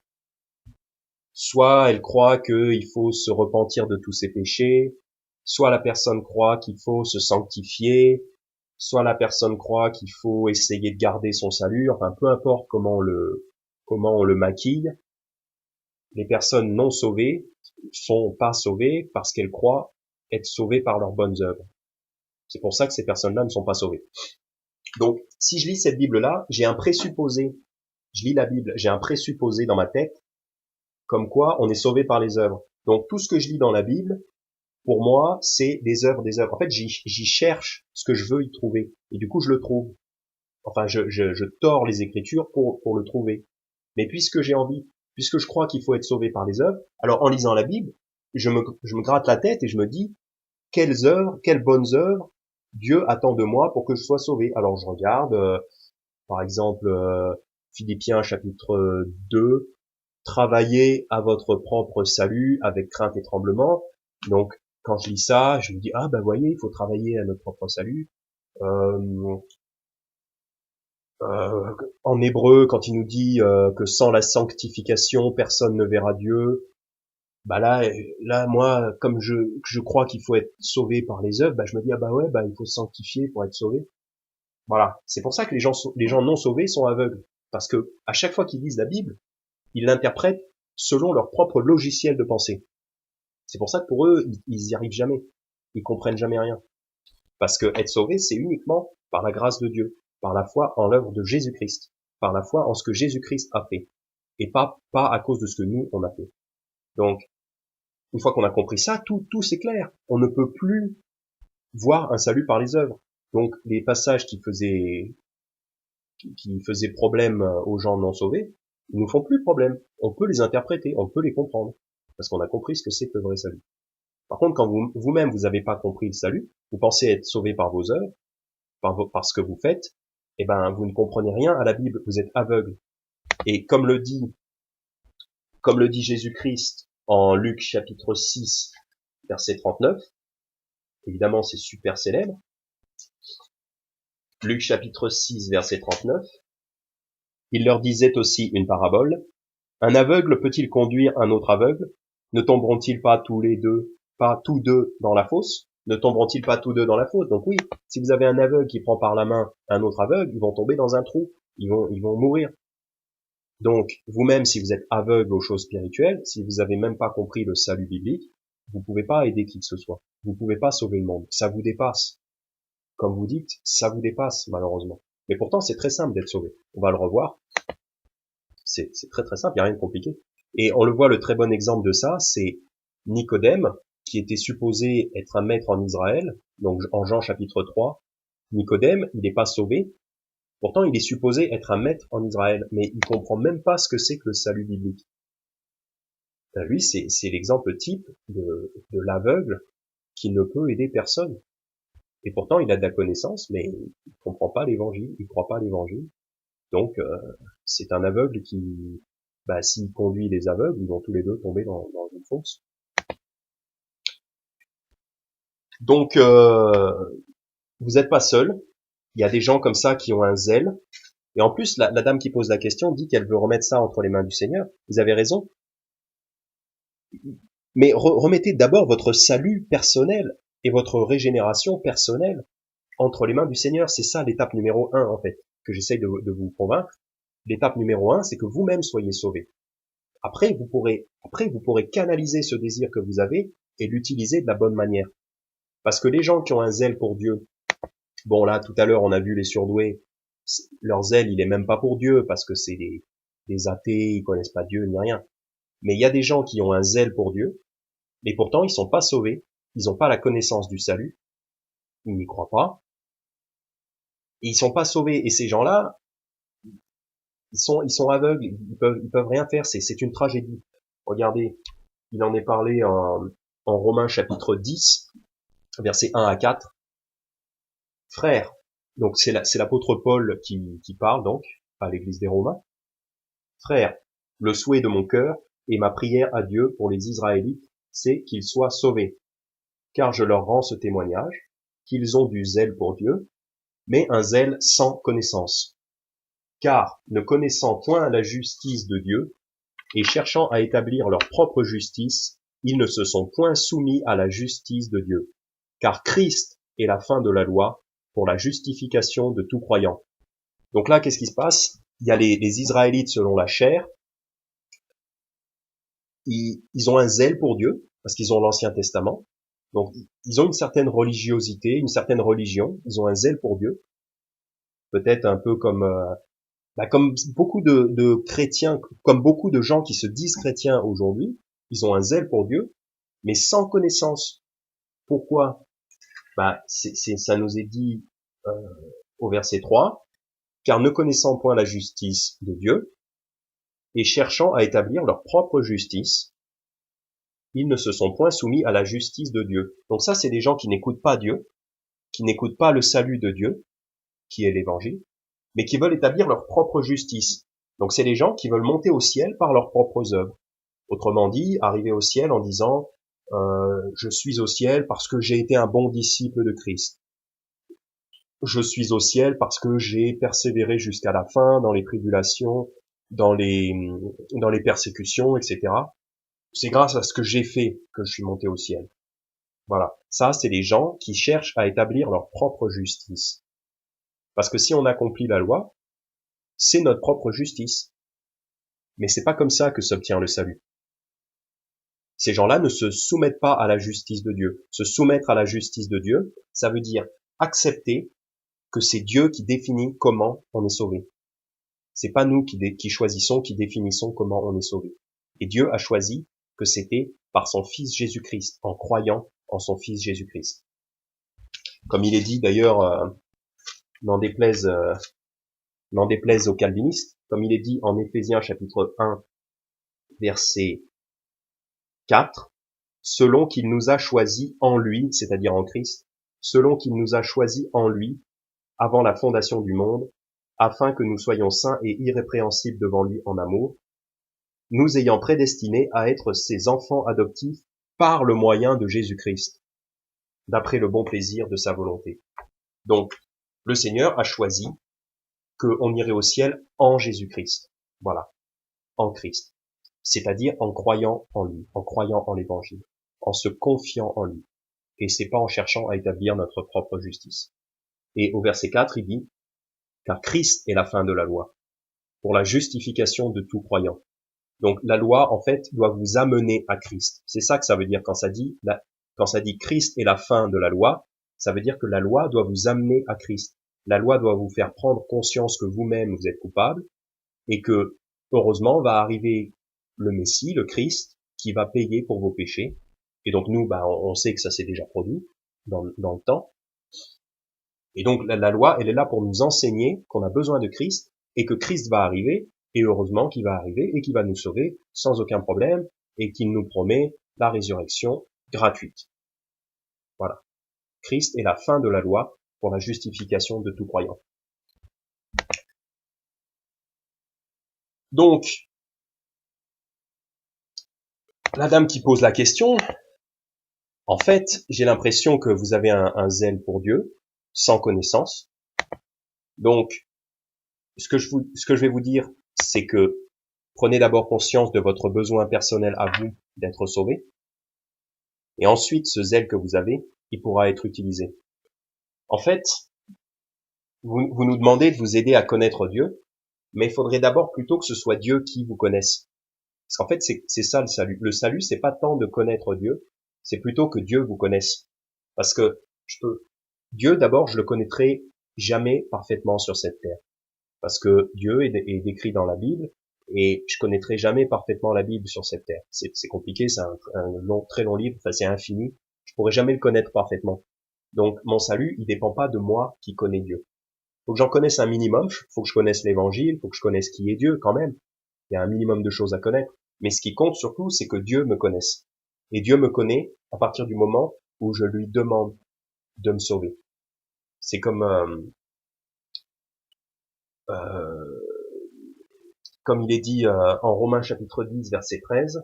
Soit elle croit qu'il faut se repentir de tous ses péchés, soit la personne croit qu'il faut se sanctifier, soit la personne croit qu'il faut essayer de garder son salut, enfin peu importe comment on le maquille. Les personnes non sauvées sont pas sauvées parce qu'elles croient être sauvées par leurs bonnes œuvres. C'est pour ça que ces personnes-là ne sont pas sauvées. Donc, si je lis cette Bible-là, j'ai un présupposé. Je lis la Bible, j'ai un présupposé dans ma tête, comme quoi on est sauvé par les œuvres. Donc, tout ce que je lis dans la Bible, pour moi, c'est des œuvres. En fait, j'y cherche ce que je veux y trouver. Et du coup, je le trouve. Enfin, je tords les Écritures pour le trouver. Mais puisque je crois qu'il faut être sauvé par les œuvres, alors en lisant la Bible, je me gratte la tête et je me dis, quelles bonnes œuvres Dieu attend de moi pour que je sois sauvé. Alors je regarde, par exemple, Philippiens chapitre 2, travaillez à votre propre salut avec crainte et tremblement. Donc quand je lis ça, je me dis, ah ben voyez, il faut travailler à notre propre salut. En hébreu, quand il nous dit que sans la sanctification, personne ne verra Dieu, bah là, moi, comme je crois qu'il faut être sauvé par les œuvres, bah je me dis ah bah ouais, bah il faut se sanctifier pour être sauvé. Voilà, c'est pour ça que les gens non sauvés sont aveugles, parce que à chaque fois qu'ils lisent la Bible, ils l'interprètent selon leur propre logiciel de pensée. C'est pour ça que pour eux, ils y arrivent jamais, ils comprennent jamais rien, parce que être sauvé, c'est uniquement par la grâce de Dieu, par la foi en l'œuvre de Jésus-Christ, par la foi en ce que Jésus-Christ a fait, et pas à cause de ce que nous on a fait. Donc Une fois qu'on a compris ça, tout c'est clair. On ne peut plus voir un salut par les œuvres. Donc les passages qui faisaient problème aux gens non sauvés, ils nous font plus problème. On peut les interpréter, on peut les comprendre, parce qu'on a compris ce que c'est que le vrai salut. Par contre, quand vous-même vous n'avez pas compris le salut, vous pensez être sauvé par vos œuvres, par ce que vous faites, eh ben vous ne comprenez rien à la Bible, vous êtes aveugle. Et comme le dit Jésus-Christ en Luc chapitre 6, verset 39, évidemment c'est super célèbre, Luc chapitre 6, verset 39, il leur disait aussi une parabole, un aveugle peut-il conduire un autre aveugle? Ne tomberont-ils pas tous deux dans la fosse? Ne tomberont-ils pas tous deux dans la fosse? Donc oui, si vous avez un aveugle qui prend par la main un autre aveugle, ils vont tomber dans un trou, ils vont mourir. Donc, vous-même, si vous êtes aveugle aux choses spirituelles, si vous avez même pas compris le salut biblique, vous pouvez pas aider qui que ce soit. Vous pouvez pas sauver le monde. Ça vous dépasse. Comme vous dites, ça vous dépasse, malheureusement. Mais pourtant, c'est très simple d'être sauvé. On va le revoir. C'est très très simple, il n'y a rien de compliqué. Et on le voit, le très bon exemple de ça, c'est Nicodème, qui était supposé être un maître en Israël, donc en Jean chapitre 3. Nicodème, il n'est pas sauvé. Pourtant, il est supposé être un maître en Israël, mais il comprend même pas ce que c'est que le salut biblique. Lui, c'est l'exemple type de l'aveugle qui ne peut aider personne. Et pourtant, il a de la connaissance, mais il comprend pas l'évangile, il croit pas à l'évangile. Donc, c'est un aveugle qui, s'il conduit les aveugles, ils vont tous les deux tomber dans une fosse. Donc, vous n'êtes pas seul. Il y a des gens comme ça qui ont un zèle. Et en plus, la dame qui pose la question dit qu'elle veut remettre ça entre les mains du Seigneur. Vous avez raison. Mais remettez d'abord votre salut personnel et votre régénération personnelle entre les mains du Seigneur. C'est ça l'étape numéro 1, en fait, que j'essaye de vous convaincre. L'étape numéro 1, c'est que vous-même soyez sauvés. Après, vous pourrez canaliser ce désir que vous avez et l'utiliser de la bonne manière. Parce que les gens qui ont un zèle pour Dieu, bon là, tout à l'heure, on a vu les surdoués, leur zèle, il est même pas pour Dieu, parce que c'est des athées, ils connaissent pas Dieu ni rien. Mais il y a des gens qui ont un zèle pour Dieu, et pourtant ils sont pas sauvés, ils n'ont pas la connaissance du salut, ils n'y croient pas, et ils sont pas sauvés. Et ces gens-là, ils sont aveugles, ils peuvent rien faire. C'est une tragédie. Regardez, il en est parlé en Romains chapitre 10, versets 1 à 4. Frères, donc c'est l'apôtre Paul qui parle donc à l'église des Romains. Frères, le souhait de mon cœur et ma prière à Dieu pour les Israélites, c'est qu'ils soient sauvés. Car je leur rends ce témoignage, qu'ils ont du zèle pour Dieu, mais un zèle sans connaissance. Car, ne connaissant point la justice de Dieu, et cherchant à établir leur propre justice, ils ne se sont point soumis à la justice de Dieu. Car Christ est la fin de la loi pour la justification de tout croyant. Donc là, qu'est-ce qui se passe? Il y a les Israélites selon la chair. Ils ont un zèle pour Dieu, parce qu'ils ont l'Ancien Testament. Donc, ils ont une certaine religiosité, une certaine religion. Ils ont un zèle pour Dieu. Peut-être un peu comme beaucoup de chrétiens, comme beaucoup de gens qui se disent chrétiens aujourd'hui, ils ont un zèle pour Dieu, mais sans connaissance. Pourquoi? Ça nous est dit au verset 3, car ne connaissant point la justice de Dieu, et cherchant à établir leur propre justice, ils ne se sont point soumis à la justice de Dieu. Donc ça, c'est des gens qui n'écoutent pas Dieu, qui n'écoutent pas le salut de Dieu, qui est l'évangile, mais qui veulent établir leur propre justice. Donc c'est les gens qui veulent monter au ciel par leurs propres œuvres. Autrement dit, arriver au ciel en disant je suis au ciel parce que j'ai été un bon disciple de Christ. Je suis au ciel parce que j'ai persévéré jusqu'à la fin dans les tribulations, dans les persécutions, etc. C'est grâce à ce que j'ai fait que je suis monté au ciel. Voilà. Ça, c'est les gens qui cherchent à établir leur propre justice. Parce que si on accomplit la loi, c'est notre propre justice. Mais c'est pas comme ça que s'obtient le salut. Ces gens-là ne se soumettent pas à la justice de Dieu. Se soumettre à la justice de Dieu, ça veut dire accepter que c'est Dieu qui définit comment on est sauvé. C'est pas nous qui choisissons, qui définissons comment on est sauvé. Et Dieu a choisi que c'était par son Fils Jésus-Christ, en croyant en son Fils Jésus-Christ. Comme il est dit d'ailleurs, n'en déplaise aux calvinistes, comme il est dit en Éphésiens chapitre 1, verset 4, selon qu'il nous a choisis en lui, c'est-à-dire en Christ, selon qu'il nous a choisis en lui, avant la fondation du monde, afin que nous soyons saints et irrépréhensibles devant lui en amour, nous ayant prédestinés à être ses enfants adoptifs par le moyen de Jésus-Christ, d'après le bon plaisir de sa volonté. Donc, le Seigneur a choisi qu'on irait au ciel en Jésus-Christ. Voilà, en Christ. C'est-à-dire en croyant en lui, en croyant en l'évangile, en se confiant en lui. Et c'est pas en cherchant à établir notre propre justice. Et au verset 4, il dit, car Christ est la fin de la loi, pour la justification de tout croyant. Donc la loi, en fait, doit vous amener à Christ. C'est ça que ça veut dire quand ça dit Christ est la fin de la loi, ça veut dire que la loi doit vous amener à Christ. La loi doit vous faire prendre conscience que vous-même vous êtes coupable et que, heureusement, va arriver le Messie, le Christ, qui va payer pour vos péchés. Et donc nous, on sait que ça s'est déjà produit dans le temps. Et donc la loi, elle est là pour nous enseigner qu'on a besoin de Christ et que Christ va arriver, et heureusement qu'il va arriver et qu'il va nous sauver sans aucun problème et qu'il nous promet la résurrection gratuite. Voilà. Christ est la fin de la loi pour la justification de tout croyant. Donc, la dame qui pose la question, en fait, j'ai l'impression que vous avez un zèle pour Dieu, sans connaissance. Donc, ce que je vais vous dire, c'est que prenez d'abord conscience de votre besoin personnel à vous d'être sauvé. Et ensuite, ce zèle que vous avez, il pourra être utilisé. En fait, vous nous demandez de vous aider à connaître Dieu, mais il faudrait d'abord plutôt que ce soit Dieu qui vous connaisse. Parce qu'en fait, c'est ça le salut. Le salut, c'est pas tant de connaître Dieu, c'est plutôt que Dieu vous connaisse. Parce que Dieu, d'abord, je le connaîtrai jamais parfaitement sur cette terre. Parce que Dieu est décrit dans la Bible, et je connaîtrai jamais parfaitement la Bible sur cette terre. C'est compliqué, c'est un très long livre, enfin c'est infini. Je pourrai jamais le connaître parfaitement. Donc mon salut, il dépend pas de moi qui connais Dieu. Faut que j'en connaisse un minimum, faut que je connaisse l'évangile, faut que je connaisse qui est Dieu quand même. Il y a un minimum de choses à connaître. Mais ce qui compte surtout, c'est que Dieu me connaisse. Et Dieu me connaît à partir du moment où je lui demande de me sauver. C'est comme il est dit en Romains chapitre 10, verset 13,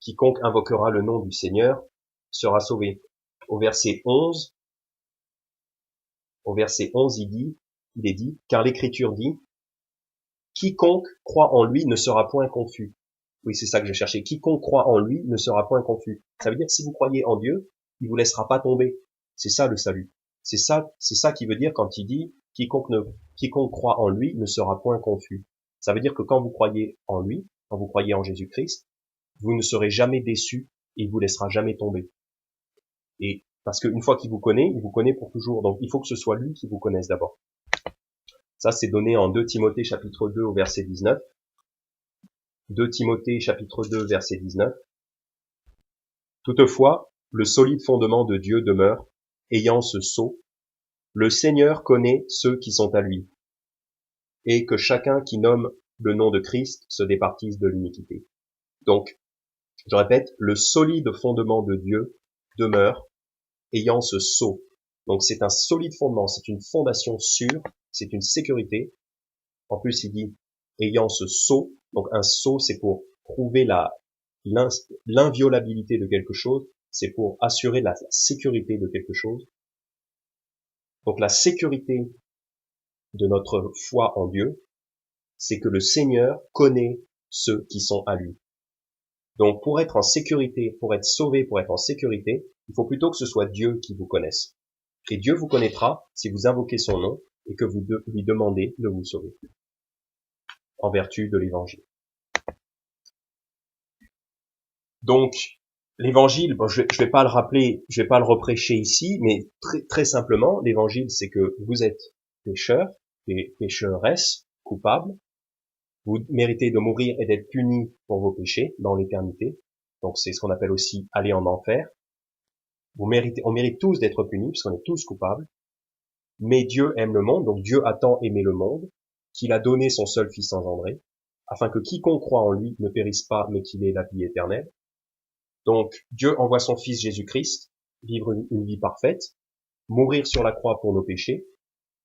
quiconque invoquera le nom du Seigneur sera sauvé. Au verset 11, il est dit, car l'Écriture dit, quiconque croit en lui ne sera point confus. Oui, c'est ça que je cherchais. Quiconque croit en lui ne sera point confus. Ça veut dire que si vous croyez en Dieu, il vous laissera pas tomber. C'est ça le salut. C'est ça qui veut dire quand il dit quiconque croit en lui ne sera point confus. Ça veut dire que quand vous croyez en lui, quand vous croyez en Jésus-Christ, vous ne serez jamais déçu et il vous laissera jamais tomber. Et parce qu'une fois qu'il vous connaît, il vous connaît pour toujours. Donc il faut que ce soit lui qui vous connaisse d'abord. Ça, c'est donné en 2 Timothée chapitre 2 au verset 19. 2 Timothée chapitre 2 verset 19. Toutefois, le solide fondement de Dieu demeure, ayant ce sceau. Le Seigneur connaît ceux qui sont à lui, et que chacun qui nomme le nom de Christ se départisse de l'iniquité. Donc, je répète, le solide fondement de Dieu demeure, ayant ce sceau. Donc c'est un solide fondement, c'est une fondation sûre, c'est une sécurité. En plus, il dit ayant ce sceau. Donc un sceau, c'est pour prouver l'inviolabilité de quelque chose, c'est pour assurer la sécurité de quelque chose. Donc la sécurité de notre foi en Dieu, c'est que le Seigneur connaît ceux qui sont à lui. Donc pour être en sécurité, pour être sauvé, pour être en sécurité, il faut plutôt que ce soit Dieu qui vous connaisse. Et Dieu vous connaîtra si vous invoquez son nom et que vous lui demandez de vous sauver, en vertu de l'évangile. Donc, l'évangile, bon, je vais pas le rappeler, je vais pas le reprêcher ici, mais très simplement, l'évangile, c'est que vous êtes pécheurs, et pécheresses, coupables. Vous méritez de mourir et d'être puni pour vos péchés dans l'éternité. Donc c'est ce qu'on appelle aussi aller en enfer. On mérite tous d'être punis, puisqu'on est tous coupables. Mais Dieu aime le monde, donc Dieu a tant aimé le monde, qu'il a donné son seul Fils engendré, afin que quiconque croit en lui ne périsse pas, mais qu'il ait la vie éternelle. Donc Dieu envoie son Fils Jésus-Christ vivre une vie parfaite, mourir sur la croix pour nos péchés.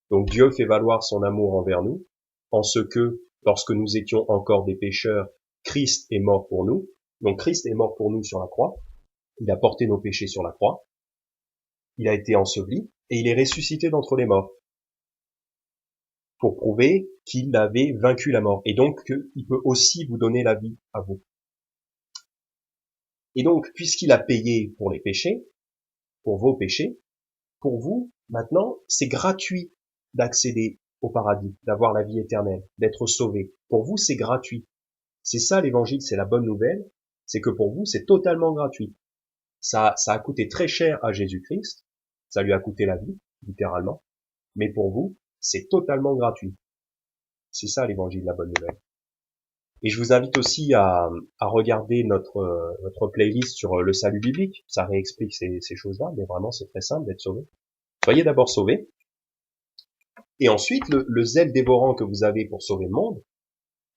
Donc Dieu fait valoir son amour envers nous, en ce que, lorsque nous étions encore des pécheurs, Christ est mort pour nous. Donc Christ est mort pour nous sur la croix. Il a porté nos péchés sur la croix. Il a été enseveli et il est ressuscité d'entre les morts pour prouver qu'il avait vaincu la mort et donc qu'il peut aussi vous donner la vie à vous. Et donc, puisqu'il a payé pour les péchés, pour vos péchés, pour vous, maintenant, c'est gratuit d'accéder au paradis, d'avoir la vie éternelle, d'être sauvé. Pour vous, c'est gratuit. C'est ça l'évangile, c'est la bonne nouvelle, c'est que pour vous, c'est totalement gratuit. Ça a coûté très cher à Jésus-Christ, ça lui a coûté la vie, littéralement, mais pour vous, c'est totalement gratuit. C'est ça l'évangile, la bonne nouvelle. Et je vous invite aussi à regarder notre playlist sur le salut biblique, ça réexplique ces choses-là, mais vraiment c'est très simple d'être sauvé. Soyez d'abord sauvés, et ensuite le zèle dévorant que vous avez pour sauver le monde,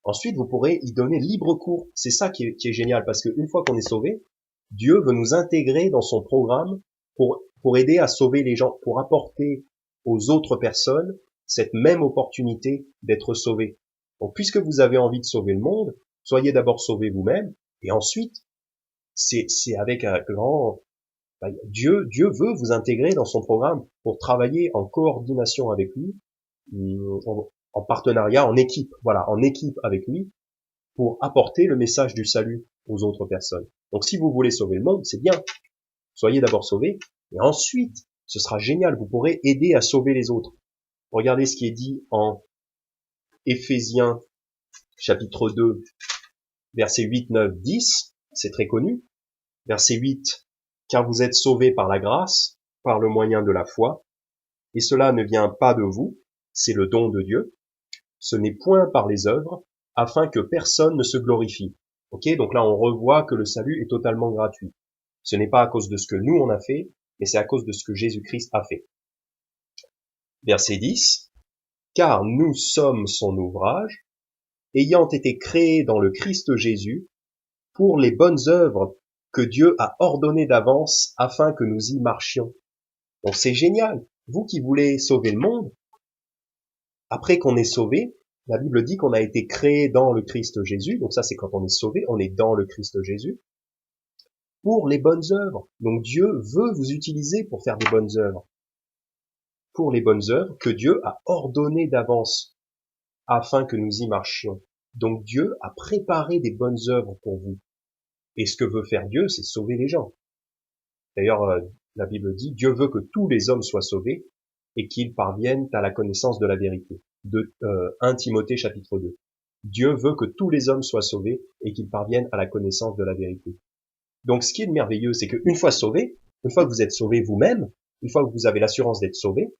ensuite vous pourrez y donner libre cours. C'est ça qui est génial, parce qu'une fois qu'on est sauvé, Dieu veut nous intégrer dans son programme pour aider à sauver les gens, pour apporter aux autres personnes cette même opportunité d'être sauvés. Donc, puisque vous avez envie de sauver le monde, soyez d'abord sauvés vous-même, et ensuite, c'est avec un grand... Dieu veut vous intégrer dans son programme pour travailler en coordination avec lui, en partenariat, en équipe, voilà, en équipe avec lui, pour apporter le message du salut aux autres personnes. Donc, si vous voulez sauver le monde, c'est bien. Soyez d'abord sauvés, et ensuite, ce sera génial, vous pourrez aider à sauver les autres. Regardez ce qui est dit en Éphésiens chapitre 2, versets 8, 9, 10, c'est très connu. Verset 8, car vous êtes sauvés par la grâce, par le moyen de la foi, et cela ne vient pas de vous, c'est le don de Dieu. Ce n'est point par les œuvres, afin que personne ne se glorifie. Ok, donc là on revoit que le salut est totalement gratuit. Ce n'est pas à cause de ce que nous on a fait, mais c'est à cause de ce que Jésus-Christ a fait. Verset 10, car nous sommes son ouvrage, ayant été créés dans le Christ Jésus, pour les bonnes œuvres que Dieu a ordonnées d'avance afin que nous y marchions. Donc c'est génial. Vous qui voulez sauver le monde, après qu'on est sauvé, la Bible dit qu'on a été créé dans le Christ Jésus, donc ça c'est quand on est sauvé, on est dans le Christ Jésus, pour les bonnes œuvres. Donc Dieu veut vous utiliser pour faire des bonnes œuvres. Pour les bonnes œuvres que Dieu a ordonnées d'avance afin que nous y marchions. Donc Dieu a préparé des bonnes œuvres pour vous. Et ce que veut faire Dieu, c'est sauver les gens. D'ailleurs, la Bible dit, Dieu veut que tous les hommes soient sauvés et qu'ils parviennent à la connaissance de la vérité. De 1 Timothée chapitre 2. Dieu veut que tous les hommes soient sauvés et qu'ils parviennent à la connaissance de la vérité. Donc ce qui est merveilleux, c'est qu'une fois sauvés, une fois que vous êtes sauvés vous-même, une fois que vous avez l'assurance d'être sauvés,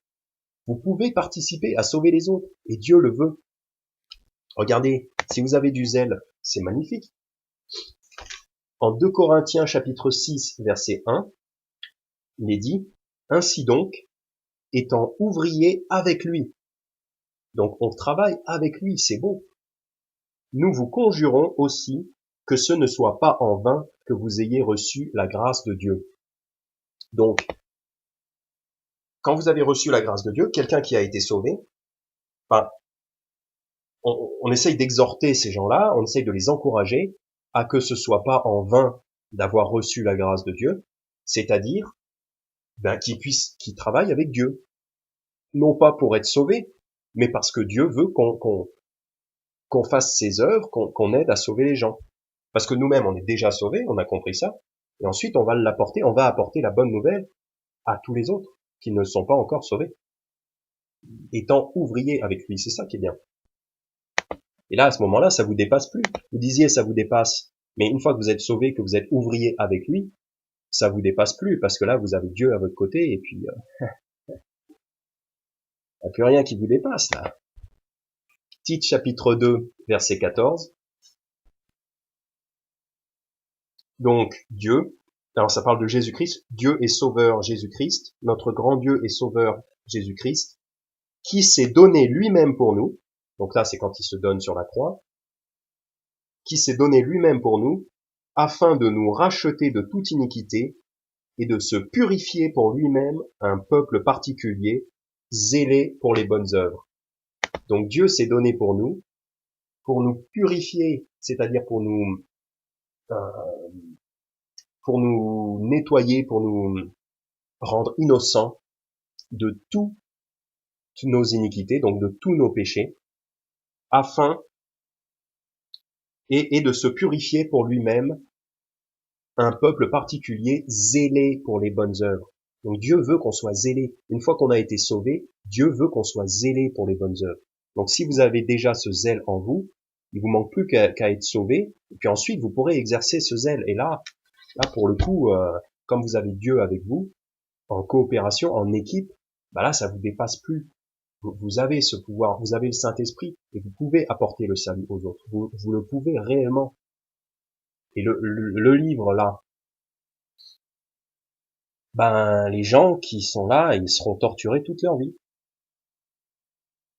vous pouvez participer à sauver les autres. Et Dieu le veut. Regardez, si vous avez du zèle, c'est magnifique. En 2 Corinthiens chapitre 6, verset 1, il est dit, ainsi donc, étant ouvrier avec lui. Donc on travaille avec lui, c'est beau. Nous vous conjurons aussi que ce ne soit pas en vain que vous ayez reçu la grâce de Dieu. Donc, quand vous avez reçu la grâce de Dieu, quelqu'un qui a été sauvé, enfin, on essaye d'exhorter ces gens-là, on essaye de les encourager à que ce soit pas en vain d'avoir reçu la grâce de Dieu, c'est-à-dire qu'ils travaillent avec Dieu. Non pas pour être sauvés, mais parce que Dieu veut qu'on fasse ses œuvres, qu'on aide à sauver les gens. Parce que nous-mêmes, on est déjà sauvés, on a compris ça, et ensuite on va apporter la bonne nouvelle à tous les autres qui ne sont pas encore sauvés. Étant ouvriers avec lui, c'est ça qui est bien. Et là, à ce moment-là, ça vous dépasse plus. Vous disiez, ça vous dépasse. Mais une fois que vous êtes sauvés, que vous êtes ouvriers avec lui, ça vous dépasse plus, parce que là, vous avez Dieu à votre côté, et puis, il n'y a plus rien qui vous dépasse, là. Tite chapitre 2, verset 14. Donc, Dieu, alors ça parle de Jésus-Christ, Dieu est sauveur Jésus-Christ, notre grand Dieu est sauveur Jésus-Christ, qui s'est donné lui-même pour nous, donc là c'est quand il se donne sur la croix, qui s'est donné lui-même pour nous, afin de nous racheter de toute iniquité et de se purifier pour lui-même un peuple particulier, zélé pour les bonnes œuvres. Donc Dieu s'est donné pour nous purifier, c'est-à-dire pour nous nettoyer, pour nous rendre innocents de toutes nos iniquités, donc de tous nos péchés, afin et de se purifier pour lui-même un peuple particulier zélé pour les bonnes œuvres. Donc Dieu veut qu'on soit zélé. Une fois qu'on a été sauvé, Dieu veut qu'on soit zélé pour les bonnes œuvres. Donc si vous avez déjà ce zèle en vous, il vous manque plus qu'à être sauvé, et puis ensuite vous pourrez exercer ce zèle. Et là pour le coup, comme vous avez Dieu avec vous, en coopération, en équipe, bah là ça vous dépasse plus. Vous avez ce pouvoir, vous avez le Saint-Esprit, et vous pouvez apporter le salut aux autres. Vous le pouvez réellement. Et le livre là, ben les gens qui sont là, ils seront torturés toute leur vie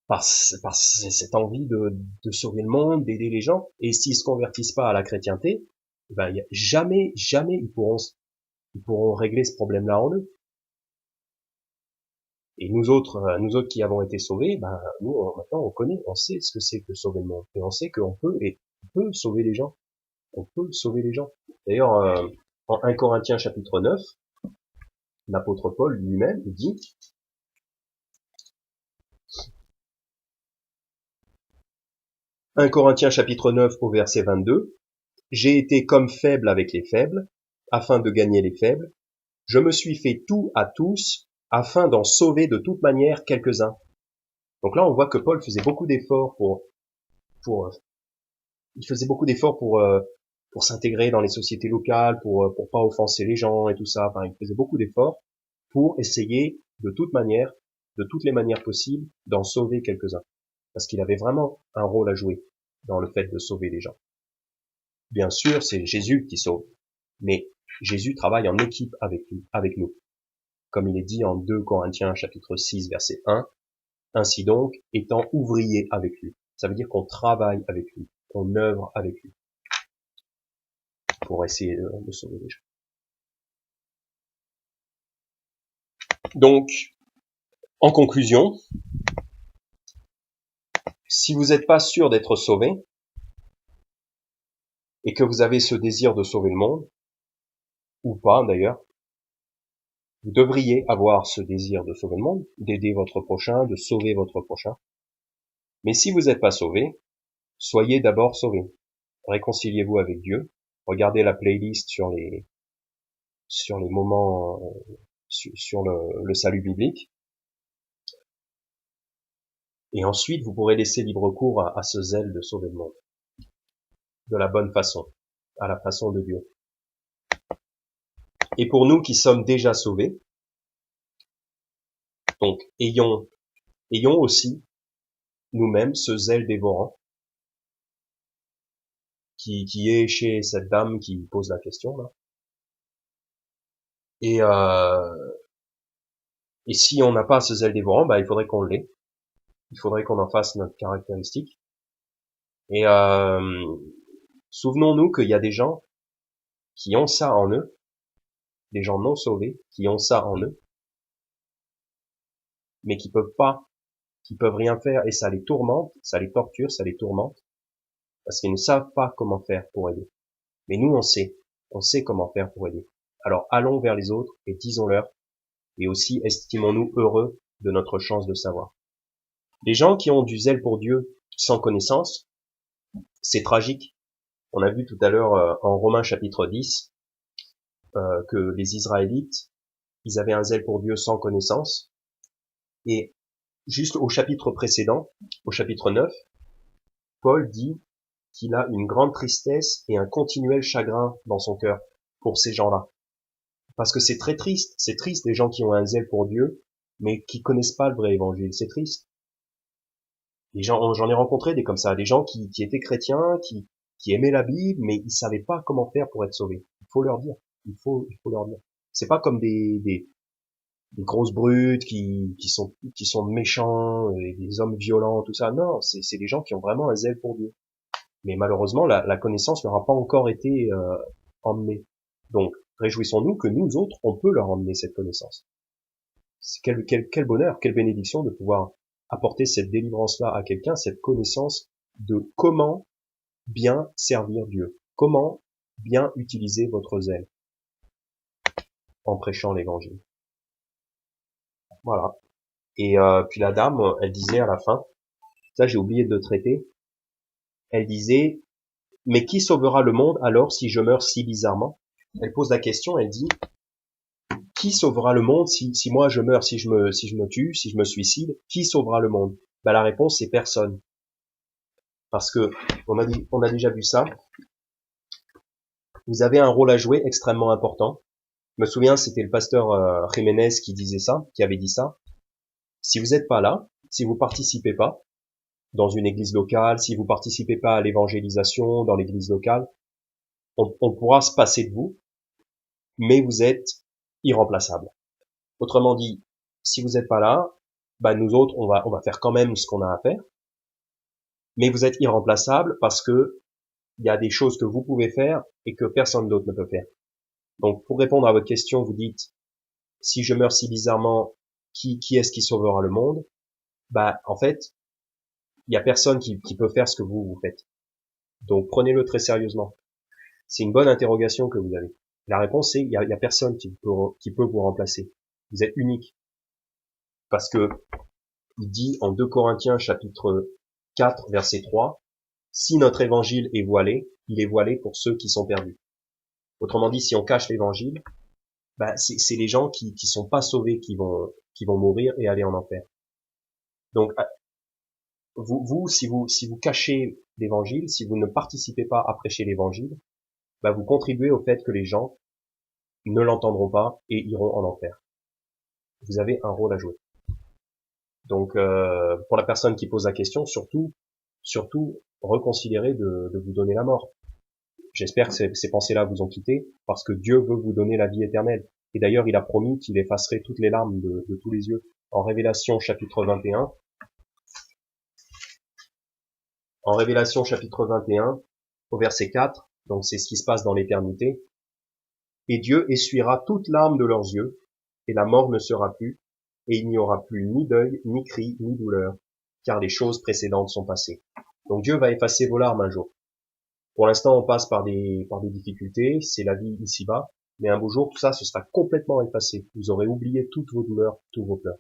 par cette envie de sauver le monde, d'aider les gens. Et s'ils se convertissent pas à la chrétienté, ben jamais ils pourront régler ce problème-là en eux. Et nous autres qui avons été sauvés, ben nous maintenant on connaît, on sait ce que c'est que sauver le monde, et on sait qu'on peut sauver les gens. On peut sauver les gens. D'ailleurs, en 1 Corinthiens chapitre 9, l'apôtre Paul lui-même dit, 1 Corinthiens chapitre 9 au verset 22, « J'ai été comme faible avec les faibles, afin de gagner les faibles. Je me suis fait tout à tous, afin d'en sauver de toute manière quelques-uns. » Donc là, on voit que Paul faisait beaucoup d'efforts pour s'intégrer dans les sociétés locales, pour pas offenser les gens et tout ça. Enfin, il faisait beaucoup d'efforts pour essayer de toute manière, de toutes les manières possibles, d'en sauver quelques-uns. Parce qu'il avait vraiment un rôle à jouer dans le fait de sauver les gens. Bien sûr, c'est Jésus qui sauve, mais Jésus travaille en équipe avec nous. Comme il est dit en 2 Corinthiens chapitre 6 verset 1, « Ainsi donc, étant ouvrier avec lui ». Ça veut dire qu'on travaille avec lui, qu'on œuvre avec lui pour essayer de sauver les gens. Donc, en conclusion, si vous n'êtes pas sûr d'être sauvé, et que vous avez ce désir de sauver le monde, ou pas d'ailleurs, vous devriez avoir ce désir de sauver le monde, d'aider votre prochain, de sauver votre prochain. Mais si vous n'êtes pas sauvé, soyez d'abord sauvés. Réconciliez-vous avec Dieu. Regardez la playlist sur les moments, sur le salut biblique. Et ensuite, vous pourrez laisser libre cours à ce zèle de sauver le monde. De la bonne façon. À la façon de Dieu. Et pour nous qui sommes déjà sauvés, donc ayons aussi nous-mêmes ce zèle dévorant qui est chez cette dame qui pose la question là. Et si on n'a pas ce zèle dévorant, bah il faudrait qu'on l'ait. Il faudrait qu'on en fasse notre caractéristique. Et souvenons-nous qu'il y a des gens qui ont ça en eux, des gens non sauvés qui ont ça en eux, mais qui peuvent rien faire, et ça les tourmente, ça les torture, ça les tourmente, parce qu'ils ne savent pas comment faire pour aider. Mais nous, on sait comment faire pour aider. Alors allons vers les autres et disons-leur, et aussi estimons-nous heureux de notre chance de savoir. Les gens qui ont du zèle pour Dieu sans connaissance, c'est tragique. On a vu tout à l'heure en Romains chapitre 10 que les Israélites, ils avaient un zèle pour Dieu sans connaissance. Et juste au chapitre précédent, au chapitre 9, Paul dit qu'il a une grande tristesse et un continuel chagrin dans son cœur pour ces gens-là. Parce que c'est très triste. C'est triste les gens qui ont un zèle pour Dieu, mais qui connaissent pas le vrai évangile. C'est triste. J'en ai rencontré des comme ça, des gens qui étaient chrétiens, qui aimaient la Bible, mais ils savaient pas comment faire pour être sauvés. Il faut leur dire. Il faut leur dire. C'est pas comme des grosses brutes qui sont méchants, et des hommes violents, tout ça. Non, c'est des gens qui ont vraiment un zèle pour Dieu. Mais malheureusement, la connaissance leur a pas encore été emmenée. Donc, réjouissons-nous que nous autres, on peut leur emmener cette connaissance. C'est quel bonheur, quelle bénédiction de pouvoir apporter cette délivrance-là à quelqu'un, cette connaissance de comment bien servir Dieu, comment bien utiliser votre zèle en prêchant l'évangile. Voilà. Et puis la dame, elle disait à la fin, ça j'ai oublié de le traiter, elle disait, mais qui sauvera le monde alors si je meurs si bizarrement? Elle pose la question, elle dit, qui sauvera le monde si moi je meurs, si je me tue, si je me suicide, qui sauvera le monde? Ben, la réponse c'est personne. Parce que on a déjà vu ça. Vous avez un rôle à jouer extrêmement important. Je me souviens, c'était le pasteur Jiménez qui disait ça, qui avait dit ça. Si vous n'êtes pas là, si vous participez pas dans une église locale, si vous participez pas à l'évangélisation dans l'église locale, on pourra se passer de vous, mais vous êtes irremplaçable. Autrement dit, si vous n'êtes pas là, bah nous autres, on va faire quand même ce qu'on a à faire, mais vous êtes irremplaçable parce que il y a des choses que vous pouvez faire et que personne d'autre ne peut faire. Donc, pour répondre à votre question, vous dites, si je meurs si bizarrement, qui est-ce qui sauvera le monde? Bah, en fait, il y a personne qui peut faire ce que vous faites. Donc, prenez-le très sérieusement. C'est une bonne interrogation que vous avez. La réponse est, il y a personne qui peut vous remplacer. Vous êtes unique. Parce que, il dit en 2 Corinthiens chapitre 4, verset 3, si notre évangile est voilé, il est voilé pour ceux qui sont perdus. Autrement dit, si on cache l'évangile, bah, c'est les gens qui sont pas sauvés qui vont mourir et aller en enfer. Donc, si vous cachez l'évangile, si vous ne participez pas à prêcher l'évangile, bah, vous contribuez au fait que les gens ne l'entendront pas et iront en enfer. Vous avez un rôle à jouer. Donc, pour la personne qui pose la question, surtout, reconsidérez de vous donner la mort. J'espère que ces pensées-là vous ont quitté, parce que Dieu veut vous donner la vie éternelle. Et d'ailleurs, il a promis qu'il effacerait toutes les larmes de tous les yeux. En Révélation chapitre 21, au verset 4, donc c'est ce qui se passe dans l'éternité, et Dieu essuiera toute larme de leurs yeux, et la mort ne sera plus, et il n'y aura plus ni deuil, ni cri, ni douleur, car les choses précédentes sont passées. Donc Dieu va effacer vos larmes un jour. Pour l'instant, on passe par des difficultés, c'est la vie ici-bas, mais un beau jour, tout ça, ce sera complètement effacé. Vous aurez oublié toutes vos douleurs, tous vos pleurs.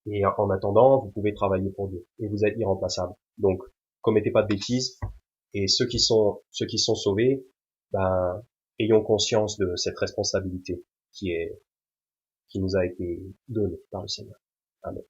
Et en attendant, vous pouvez travailler pour Dieu. Et vous êtes irremplaçable. Donc, commettez pas de bêtises. Et ceux qui sont sauvés, ben, ayons conscience de cette responsabilité qui nous a été donnée par le Seigneur. Amen.